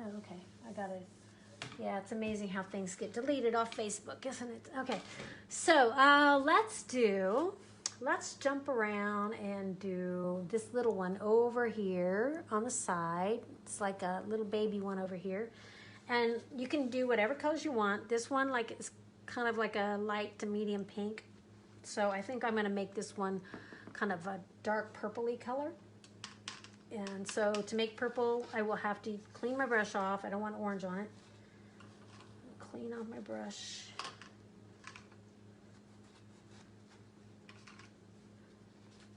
Speaker 1: Oh, okay, I got it. Yeah, it's amazing how things get deleted off Facebook, isn't it? Okay, so let's jump around and do this little one over here on the side. It's like a little baby one over here. And you can do whatever colors you want. This one, like, it's kind of like a light to medium pink. So I think I'm gonna make this one kind of a dark purpley color. And so to make purple, I will have to clean my brush off. I don't want orange on it. Clean off my brush.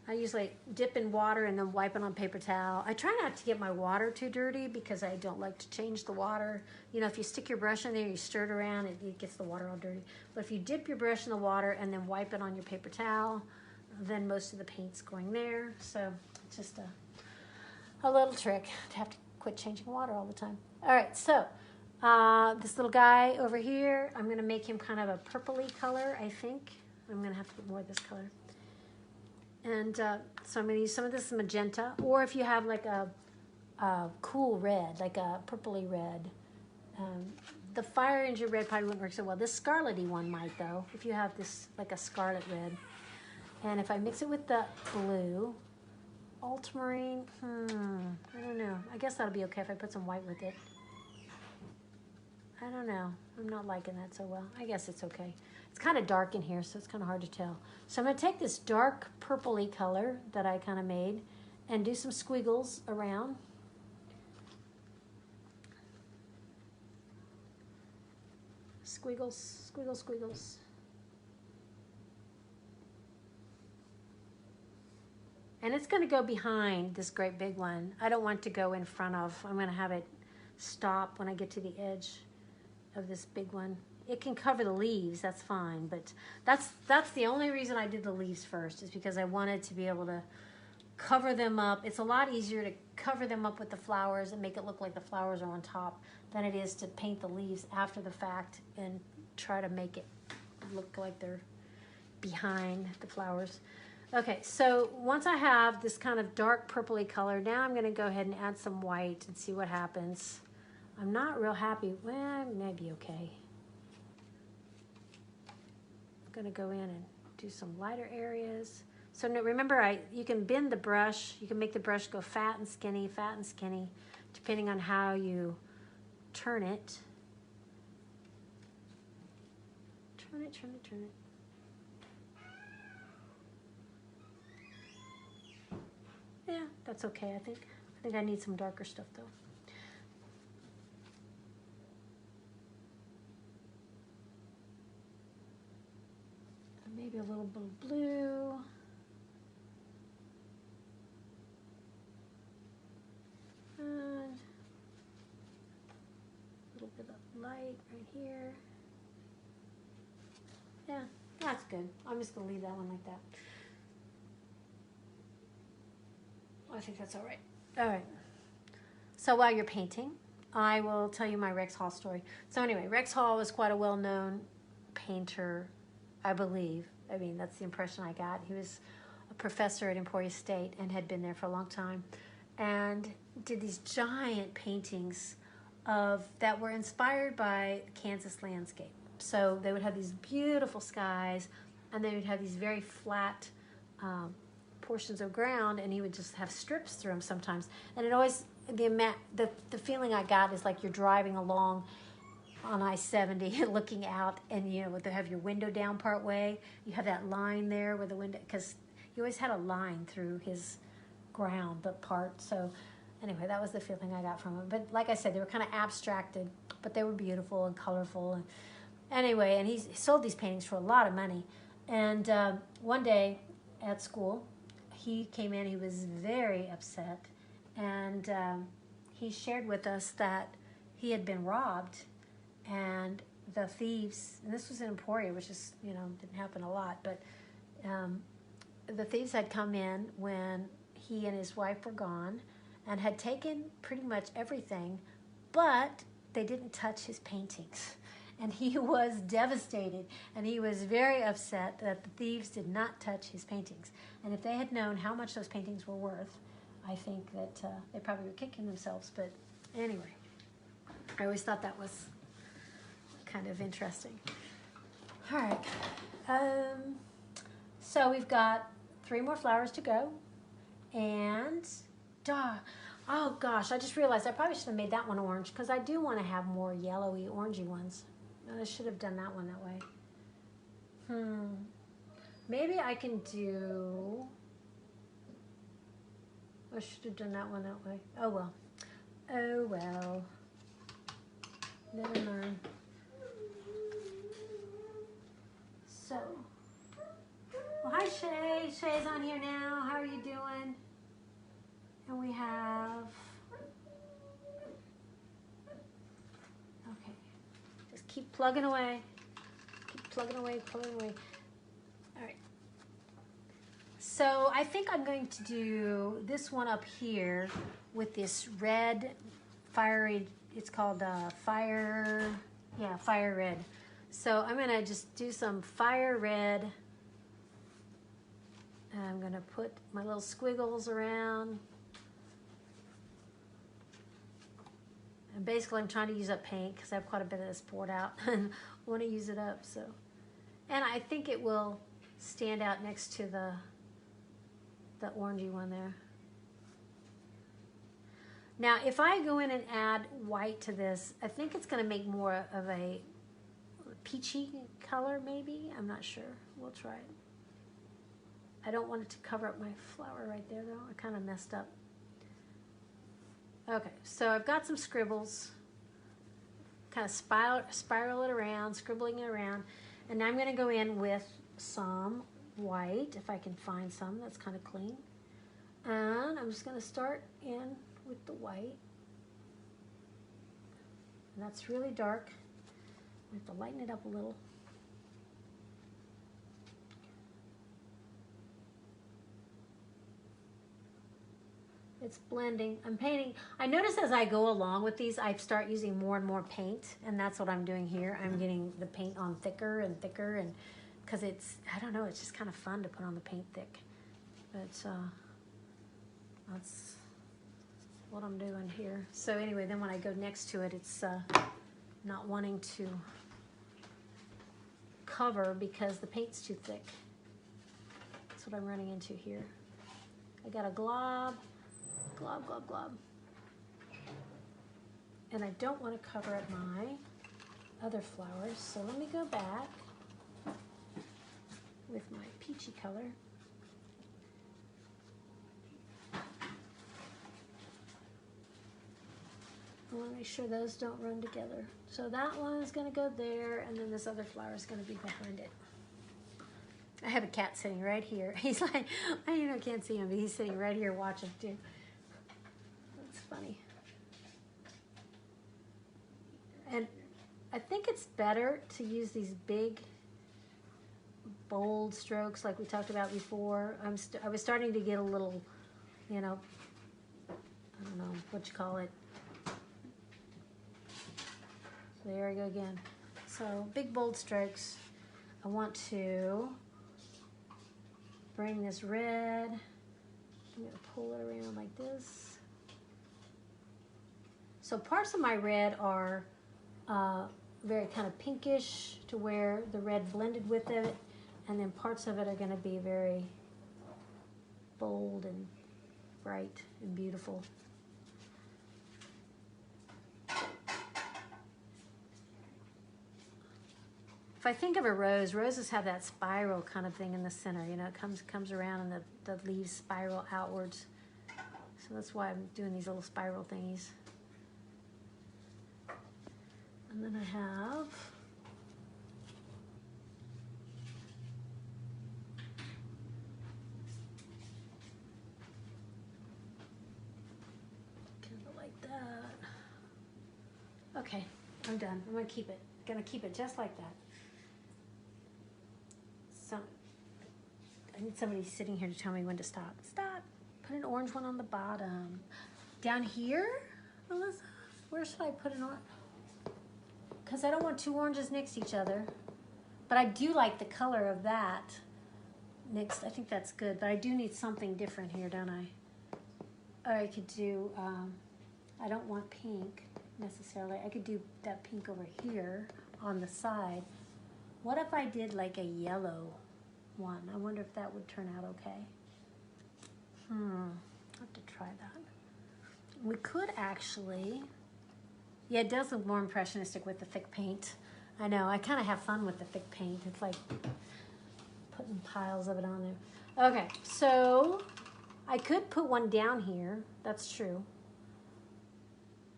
Speaker 1: I usually dip in water and then wipe it on paper towel. I try not to get my water too dirty because I don't like to change the water. You know, if you stick your brush in there, you stir it around, it gets the water all dirty. But if you dip your brush in the water and then wipe it on your paper towel, then most of the paint's going there. So it's just a little trick to have to quit changing water all the time. All right, so this little guy over here, I'm gonna make him kind of a purpley color, I think. I'm gonna have to put more of this color. And so I'm going to use some of this magenta, or if you have like a cool red, like a purpley red. The fire engine red probably wouldn't work so well. This scarlety one might, though, if you have this like a scarlet red. And if I mix it with the blue, ultramarine, I don't know. I guess that'll be okay if I put some white with it. I don't know. I'm not liking that so well. I guess it's okay. It's kind of dark in here, so it's kind of hard to tell. So I'm going to take this dark purpley color that I kind of made and do some squiggles around. Squiggles, squiggles, squiggles. And it's going to go behind this great big one. I don't want to go in front of. I'm going to have it stop when I get to the edge of this big one. It can cover the leaves, that's fine, but that's the only reason I did the leaves first, is because I wanted to be able to cover them up. It's a lot easier to cover them up with the flowers and make it look like the flowers are on top than it is to paint the leaves after the fact and try to make it look like they're behind the flowers. Okay, so once I have this kind of dark purpley color, now I'm going to go ahead and add some white and see what happens. I'm not real happy. Well, maybe okay. I'm going to go in and do some lighter areas. So remember, you can bend the brush. You can make the brush go fat and skinny, depending on how you turn it. Turn it, turn it, turn it. Yeah, that's okay, I think. I think I need some darker stuff, though. Maybe a little bit of blue. And a little bit of light right here. Yeah, that's good. I'm just going to leave that one like that. I think that's all right. All right. So while you're painting, I will tell you my Rex Hall story. So anyway, Rex Hall was quite a well-known painter, I believe. I mean, that's the impression I got. He was a professor at Emporia State and had been there for a long time, and did these giant paintings that were inspired by Kansas landscape. So they would have these beautiful skies, and they would have these very flat portions of ground, and he would just have strips through them sometimes. And it always, the feeling I got is like you're driving along on I-70 looking out, and you know, they have your window down part way. You have that line there where the window, because he always had a line through his ground part. So anyway, that was the feeling I got from him. But like I said, they were kind of abstracted, but they were beautiful and colorful. And anyway, and he sold these paintings for a lot of money. And one day at school, he came in, he was very upset, and he shared with us that he had been robbed, and the thieves, and this was in Emporia, which is, you know, didn't happen a lot, but the thieves had come in when he and his wife were gone and had taken pretty much everything, but they didn't touch his paintings. And he was devastated, and he was very upset that the thieves did not touch his paintings. And if they had known how much those paintings were worth, I think that they probably were kicking themselves. But anyway, I always thought that was kind of interesting. All right. So we've got 3 more flowers to go. And, oh gosh, I just realized I probably should have made that one orange, because I do want to have more yellowy, orangey ones. I should have done that one that way. Maybe I can do... I should have done that one that way. Oh well. Oh well. Never mind. So. Well, hi Shay. Shay's on here now. How are you doing? And we have... Keep plugging away. Keep plugging away, plugging away. All right. So I think I'm going to do this one up here with this red fiery, it's called fire red. So I'm going to just do some fire red. And I'm going to put my little squiggles around. And basically, I'm trying to use up paint because I have quite a bit of this poured out and want to use it up. So, and I think it will stand out next to the orangey one there. Now, if I go in and add white to this, I think it's going to make more of a peachy color, maybe. I'm not sure. We'll try it. I don't want it to cover up my flower right there, though. I kind of messed up. Okay, so I've got some scribbles, kind of spiral it around, scribbling it around, and now I'm going to go in with some white, if I can find some that's kind of clean. And I'm just going to start in with the white. And that's really dark. I have to lighten it up a little. It's blending. I'm painting. I notice as I go along with these, I start using more and more paint, and that's what I'm doing here. I'm getting the paint on thicker and thicker, and because it's, I don't know, it's just kind of fun to put on the paint thick. But that's what I'm doing here. So anyway, then when I go next to it, it's not wanting to cover because the paint's too thick. That's what I'm running into here. I got a glob, glob, glob, glob. And I don't want to cover up my other flowers, so let me go back with my peachy color. I want to make sure those don't run together. So that one is going to go there, and then this other flower is going to be behind it. I have a cat sitting right here. He's like, I can't see him, but he's sitting right here watching too. That's funny. And I think it's better to use these big, bold strokes like we talked about before. I was starting to get a little, I don't know what you call it. There I go again. So big, bold strokes. I want to bring this red. I'm going to pull it around like this. So parts of my red are very kind of pinkish to where the red blended with it, and then parts of it are going to be very bold and bright and beautiful. If I think of a rose, roses have that spiral kind of thing in the center. It comes around and the leaves spiral outwards. So that's why I'm doing these little spiral thingies. And then I have kind of like that. Okay, I'm done. I'm gonna keep it. Gonna keep it just like that. So I need somebody sitting here to tell me when to stop. Stop. Put an orange one on the bottom. Down here, Melissa, where should I put an orange? Because I don't want two oranges next to each other. But I do like the color of that next. I think that's good. But I do need something different here, don't I? Or I could do, I don't want pink necessarily. I could do that pink over here on the side. What if I did like a yellow one? I wonder if that would turn out okay. I'll have to try that. We could actually, yeah, it does look more impressionistic with the thick paint. I know, I kind of have fun with the thick paint. It's like putting piles of it on there. Okay, so I could put one down here. That's true.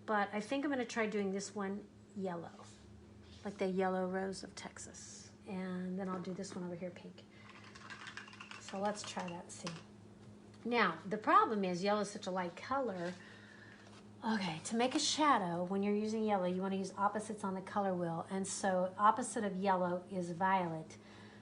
Speaker 1: But I think I'm going to try doing this one yellow, like the yellow rose of Texas. And then I'll do this one over here pink. So let's try that and see. Now, the problem is yellow is such a light color. Okay, to make a shadow, when you're using yellow, you want to use opposites on the color wheel. And so opposite of yellow is violet.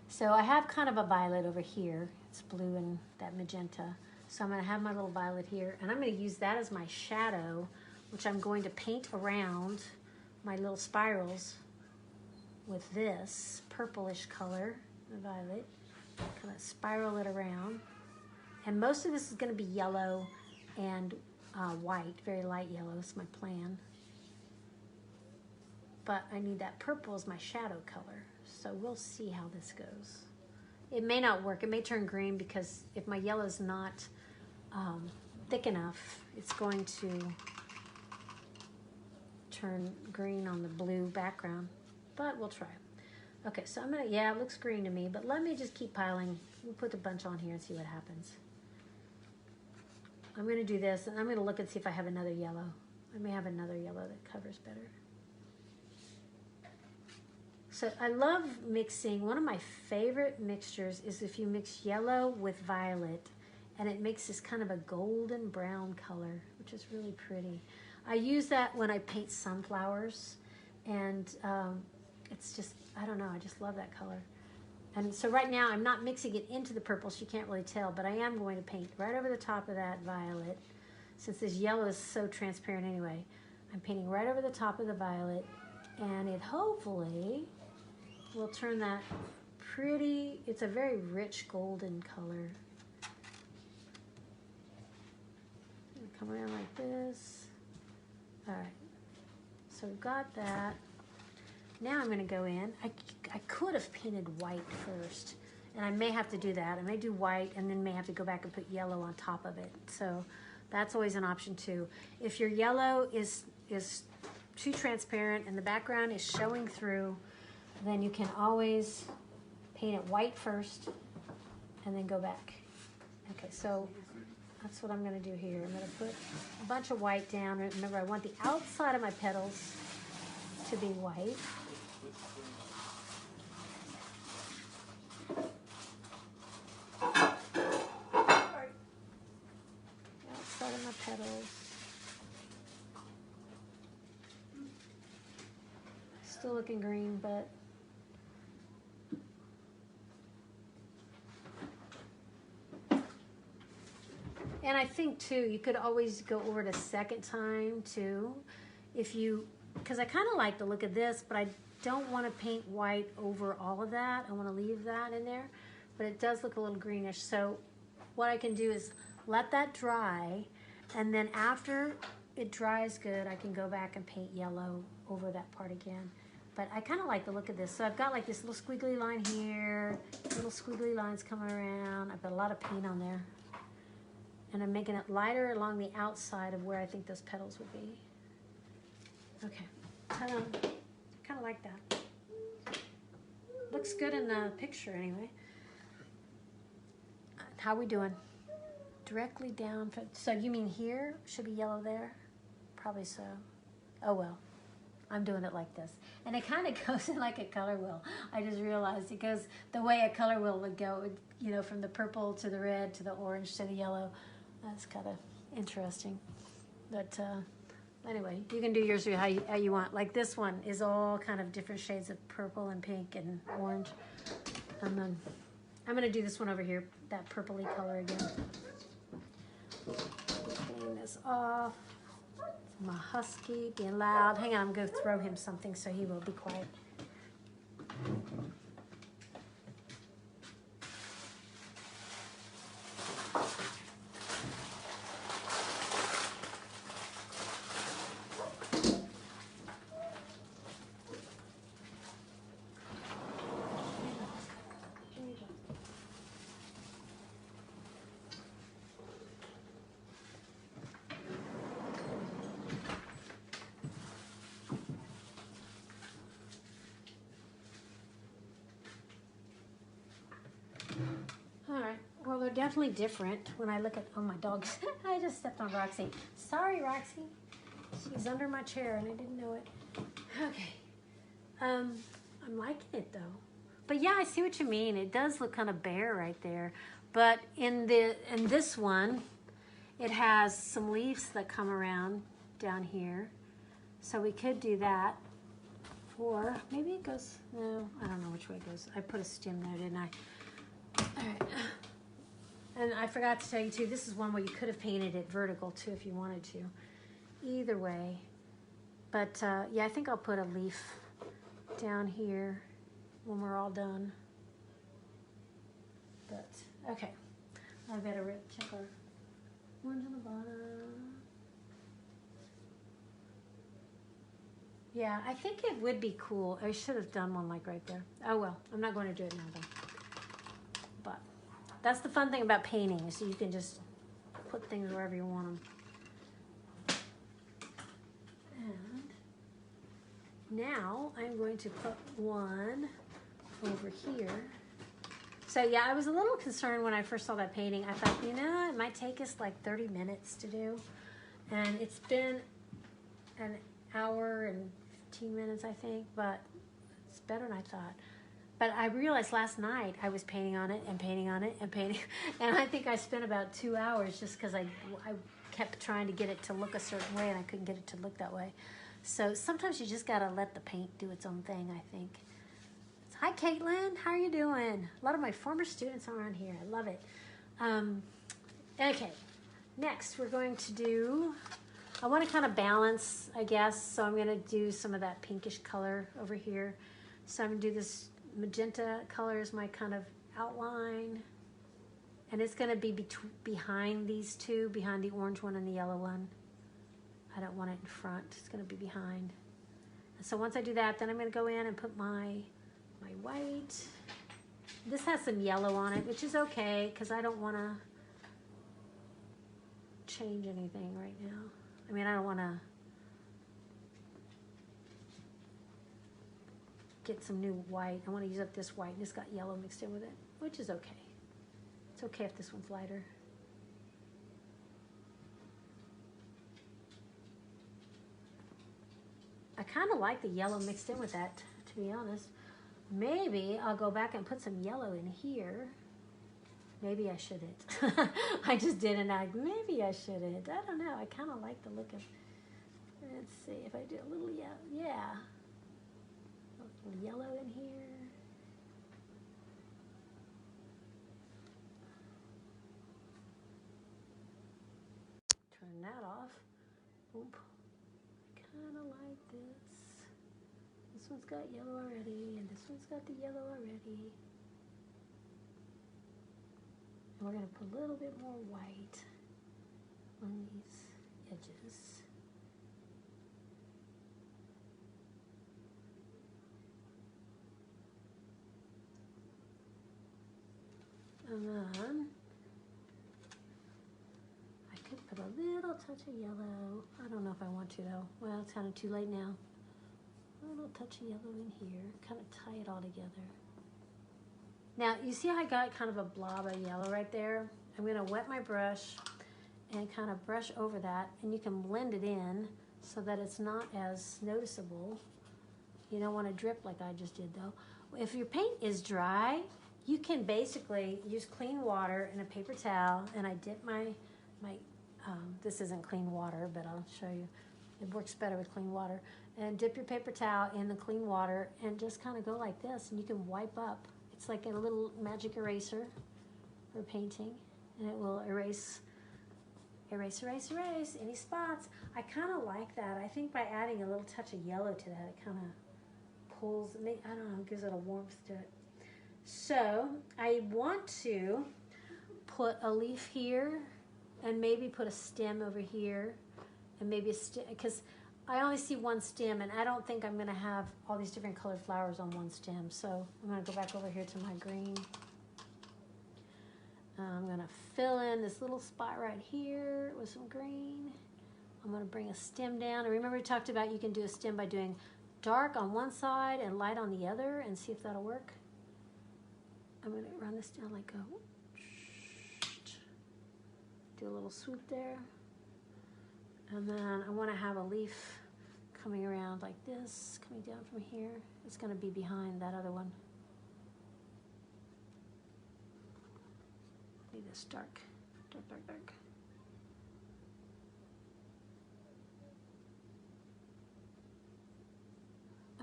Speaker 1: So I have kind of a violet over here. It's blue and that magenta. So I'm going to have my little violet here. And I'm going to use that as my shadow, which I'm going to paint around my little spirals with this purplish color, the violet. Kind of spiral it around. And most of this is going to be yellow and white, very light yellow. That's my plan. But I need that purple as my shadow color. So we'll see how this goes. It may not work. It may turn green because if my yellow is not thick enough, it's going to turn green on the blue background. But we'll try. Okay, so I'm going to, yeah, it looks green to me, but let me just keep piling. We'll put the bunch on here and see what happens. I'm going to do this, and I'm going to look and see if I have another yellow. I may have another yellow that covers better. So I love mixing. One of my favorite mixtures is if you mix yellow with violet, and it makes this kind of a golden brown color, which is really pretty. I use that when I paint sunflowers, and it's just, I don't know, I just love that color. And so right now I'm not mixing it into the purple, so you can't really tell, but I am going to paint right over the top of that violet. since this yellow is so transparent anyway, I'm painting right over the top of the violet, and it hopefully will turn that pretty, it's a very rich golden color. Come around like this. All right, so we've got that. Now I'm gonna go in. I could have painted white first, and I may have to do that. I may do white and then may have to go back and put yellow on top of it. So that's always an option too. If your yellow is too transparent and the background is showing through, then you can always paint it white first and then go back. Okay, so that's what I'm gonna do here. I'm gonna put a bunch of white down. Remember, I want the outside of my petals to be white. Outside of my petals. Still looking green, but and I think too, you could always go over it a second time too, if you, because I kind of like the look of this, but I don't want to paint white over all of that. I want to leave that in there, but it does look a little greenish. So what I can do is let that dry, and then after it dries good, I can go back and paint yellow over that part again. But I kind of like the look of this. So I've got like this little squiggly line here, little squiggly lines coming around. I've got a lot of paint on there. And I'm making it lighter along the outside of where I think those petals would be. Okay, kind of like that. Looks good in the picture anyway. How we doing? Directly down, so you mean here? Should be yellow there? Probably so. Oh well, I'm doing it like this. And it kind of goes in like a color wheel. I just realized it goes the way a color wheel would go, you know, from the purple to the red to the orange to the yellow. That's kind of interesting. But anyway, you can do yours how you want. Like this one is all kind of different shades of purple and pink and orange. And then I'm going to do this one over here, that purpley color again. Clean this off. My husky being loud. Hang on, I'm going to throw him something so he will be quiet. Well, they're definitely different when I look at, oh, my dog's, I just stepped on Roxy. Sorry, Roxy. She's under my chair and I didn't know it. Okay. I'm liking it though. But yeah, I see what you mean. It does look kind of bare right there. But in this one, it has some leaves that come around down here. So we could do that. Or maybe it goes, no, I don't know which way it goes. I put a stem there, didn't I? All right. And I forgot to tell you too, this is one where you could have painted it vertical too if you wanted to. Either way. But yeah, I think I'll put a leaf down here when we're all done. But, okay. I better check our ones on the bottom. Yeah, I think it would be cool. I should have done one like right there. Oh well, I'm not going to do it now though. But that's the fun thing about painting, so you can just put things wherever you want them. And now I'm going to put one over here. So yeah, I was a little concerned when I first saw that painting. I thought, you know, it might take us like 30 minutes to do. And it's been an hour and 15 minutes, I think, but it's better than I thought. But I realized last night I was painting on it and painting on it and painting, and I think I spent about 2 hours just because I kept trying to get it to look a certain way and I couldn't get it to look that way. So sometimes you just gotta let the paint do its own thing, I think. Hi, Caitlin. How are you doing? A lot of my former students are on here. I love it. Okay, Next, we're going to do, I want to kind of balance, I guess, so I'm going to do some of that pinkish color over here. So I'm going to do this magenta color as my kind of outline. And it's going to be behind these two, behind the orange one and the yellow one. I don't want it in front. It's going to be behind. And so once I do that, then I'm going to go in and put my white. This has some yellow on it, which is okay because I don't want to change anything right now. I mean, I don't want to get some new white. I want to use up this white, and it's got yellow mixed in with it, which is okay. It's okay if this one's lighter. I kind of like the yellow mixed in with that, to be honest. Maybe I'll go back and put some yellow in here. Maybe I shouldn't. I just did and maybe I shouldn't. I don't know. I kind of like the look of, let's see if I do a little yellow. Yeah. A little yellow in here. Turn that off. Oop. I kind of like this. This one's got yellow already, and this one's got the yellow already. And we're going to put a little bit more white on these edges. And then I could put a little touch of yellow. I don't know if I want to though. Well, it's kind of too late now. A little touch of yellow in here. Kind of tie it all together. Now, you see how I got kind of a blob of yellow right there? I'm going to wet my brush and kind of brush over that, and you can blend it in so that it's not as noticeable. You don't want to drip like I just did though. If your paint is dry, you can basically use clean water in a paper towel, and I dip my this isn't clean water, but I'll show you. It works better with clean water. And dip your paper towel in the clean water and just kind of go like this, and you can wipe up. It's like a little magic eraser for painting, and it will erase any spots. I kind of like that. I think by adding a little touch of yellow to that, it kind of pulls, I don't know, gives it a warmth to it. So I want to put a leaf here and maybe put a stem over here and maybe a stem, because I only see one stem, and I don't think I'm going to have all these different colored flowers on one stem. So I'm going to go back over here to my green. I'm going to fill in this little spot right here with some green. I'm going to bring a stem down. And remember we talked about you can do a stem by doing dark on one side and light on the other, and see if that'll work. I'm going to run this down like a, do a little swoop there. And then I want to have a leaf coming around like this, coming down from here. It's going to be behind that other one. Need this dark, dark, dark, dark.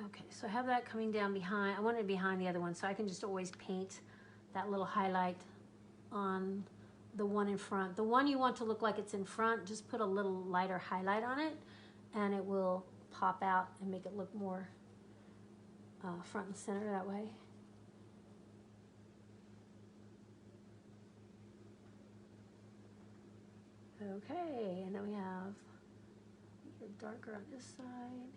Speaker 1: Okay, so I have that coming down behind. I want it behind the other one, so I can just always paint that little highlight on the one in front. The one you want to look like it's in front, just put a little lighter highlight on it, and it will pop out and make it look more front and center that way. Okay, and then we have a darker on this side.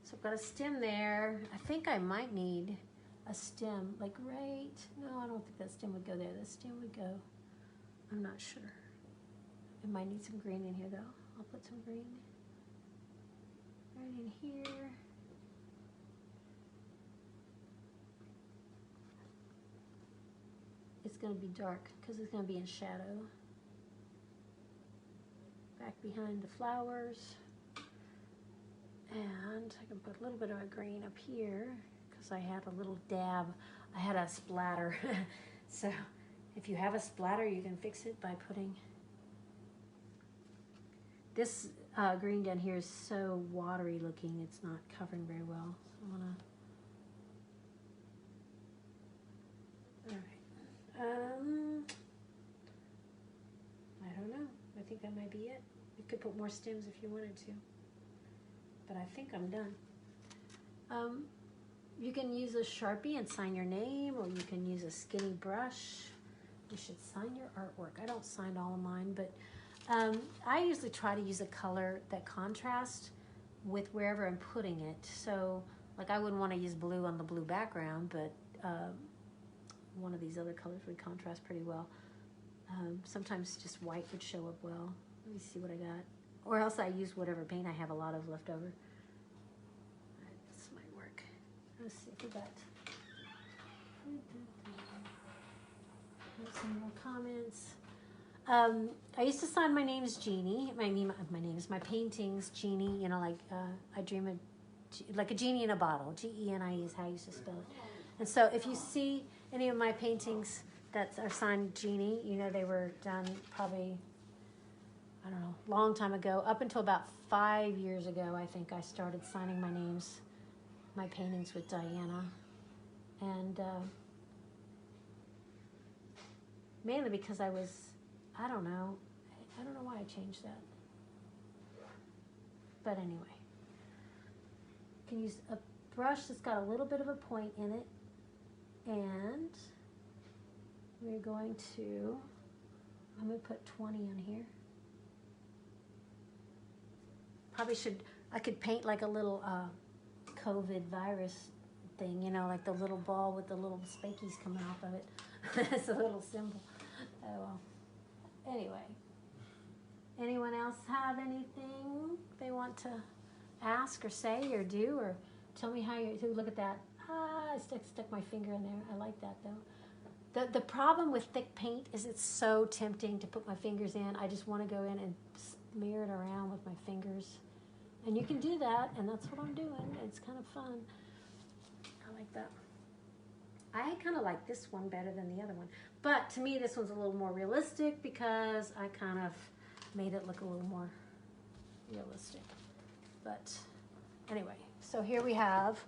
Speaker 1: So I've got a stem there. I think I might need a stem, like right, no, I don't think that stem would go there. The stem would go, I'm not sure. It might need some green in here though. I'll put some green right in here. It's gonna be dark because it's gonna be in shadow. Back behind the flowers. And I can put a little bit of a green up here because I had a little dab. I had a splatter. So if you have a splatter, you can fix it by putting this green down here is so watery looking, it's not covering very well. So I want to, all right. I don't know. I think think that might be it. You could put more stems if you wanted to. But I think I'm done. You can use a Sharpie and sign your name, or you can use a skinny brush. You should sign your artwork. I don't sign all of mine, but I usually try to use a color that contrasts with wherever I'm putting it. So, like, I wouldn't want to use blue on the blue background, but one of these other colors would contrast pretty well. Sometimes just white would show up well. Let me see what I got. Or else I use whatever paint I have a lot of left over. This might work. Let's see if we got some more comments. I used to sign my name as Jeannie. My paintings, Jeannie, you know, like I dream of, like a genie in a bottle. G-E-N-I-E is how I used to spell it. And so if you see any of my paintings that are signed Jeannie, you know they were done probably, I don't know, long time ago. Up until about 5 years ago, I think I started signing my paintings with Diana. And mainly because I don't know why I changed that. But anyway, you can use a brush that's got a little bit of a point in it, and I'm going to put 20 in here. I could paint like a little COVID virus thing, you know, like the little ball with the little spikies coming off of it. It's a little symbol. Oh well. Anyway, anyone else have anything they want to ask or say or do, or tell me how you look at that? I stuck my finger in there. I like that though. The problem with thick paint is it's so tempting to put my fingers in. I just want to go in and smear it around with my fingers. And you can do that, and that's what I'm doing. It's kind of fun. I like that. I kind of like this one better than the other one. But to me, this one's a little more realistic because I kind of made it look a little more realistic. But anyway, so here we have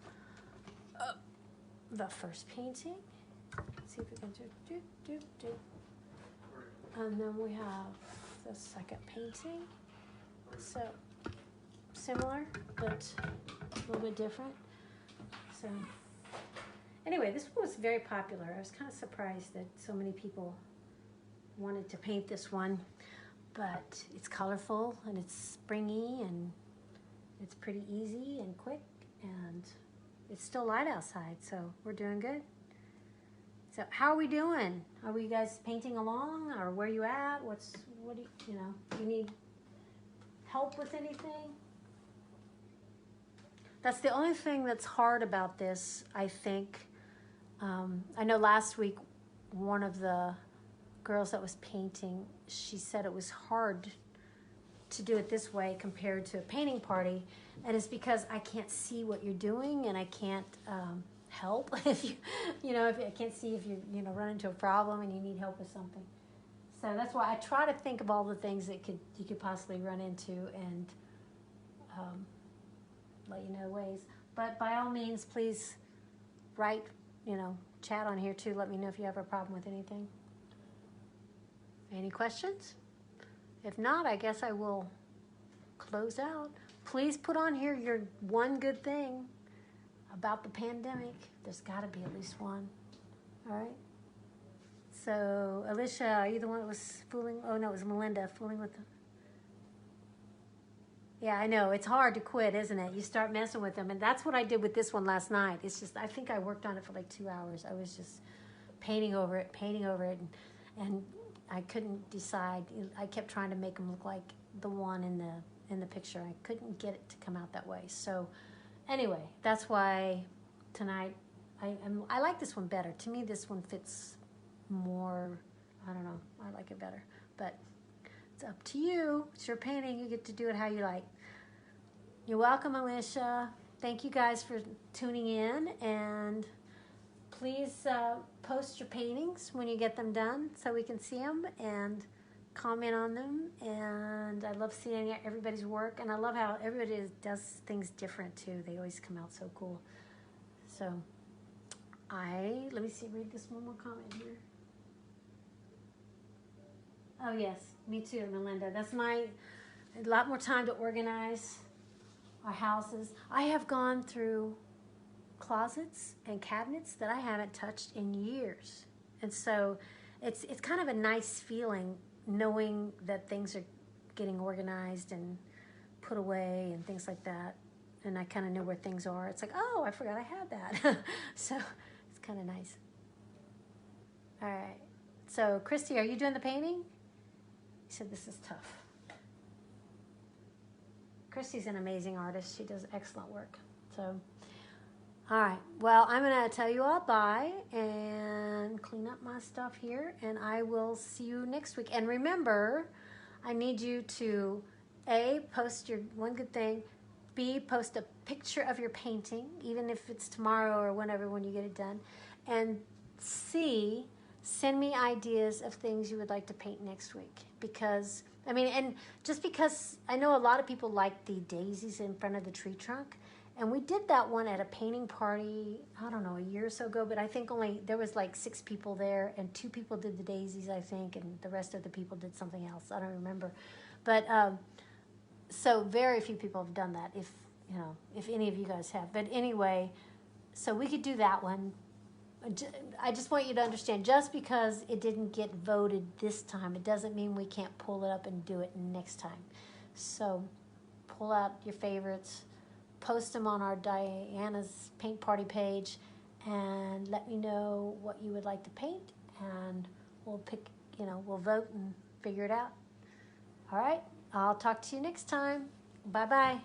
Speaker 1: the first painting. Let's see if we can do. And then we have the second painting. So similar, but a little bit different. So anyway, this one was very popular. I was kind of surprised that so many people wanted to paint this one, but it's colorful and it's springy and it's pretty easy and quick, and it's still light outside, so we're doing good. So how are we doing? Are you guys painting along, or where you at? What do you need help with anything? That's the only thing that's hard about this, I think. I know last week one of the girls that was painting, she said it was hard to do it this way compared to a painting party, and it's because I can't see what you're doing, and I can't help if if I can't see if you run into a problem and you need help with something. So that's why I try to think of all the things that you could possibly run into and let you know ways. But by all means, please write, chat on here too. Let me know if you have a problem with anything. Any questions? If not, I guess I will close out. Please put on here your one good thing about the pandemic. There's got to be at least one. All right? So, Alicia, are you the one that was fooling? Oh, no, it was Melinda fooling with them. Yeah, I know. It's hard to quit, isn't it? You start messing with them. And that's what I did with this one last night. It's just, I think I worked on it for like 2 hours. I was just painting over it. And I couldn't decide. I kept trying to make them look like the one in the picture. I couldn't get it to come out that way. So anyway, that's why tonight I like this one better. To me, this one fits more. I don't know. I like it better. But it's up to you. It's your painting. You get to do it how you like. You're welcome, Alicia. Thank you guys for tuning in, and please post your paintings when you get them done so we can see them and comment on them. And I love seeing everybody's work, and I love how everybody does things different too. They always come out so cool. So let me see, read this one more comment here. Oh yes, me too, Melinda. That's a lot more time to organize our houses. I have gone through closets and cabinets that I haven't touched in years. And so it's kind of a nice feeling knowing that things are getting organized and put away and things like that. And I kind of know where things are. It's like, oh, I forgot I had that. So it's kind of nice. All right. So Christy, are you doing the painting? You said this is tough. Christy's an amazing artist. She does excellent work. So, all right. Well, I'm going to tell you all bye and clean up my stuff here. And I will see you next week. And remember, I need you to, A, post your one good thing. B, post a picture of your painting, even if it's tomorrow or whenever when you get it done. And C, send me ideas of things you would like to paint next week. Because, I mean, and just because I know a lot of people like the daisies in front of the tree trunk. And we did that one at a painting party, I don't know, a year or so ago, but I think there was like 6 people there, and 2 people did the daisies, I think, and the rest of the people did something else. I don't remember. But, so very few people have done that, if any of you guys have. But anyway, so we could do that one. I just want you to understand, just because it didn't get voted this time, it doesn't mean we can't pull it up and do it next time. So pull out your favorites, post them on our Diana's Paint Party page, and let me know what you would like to paint, and we'll pick, we'll vote and figure it out. All right, I'll talk to you next time. Bye-bye.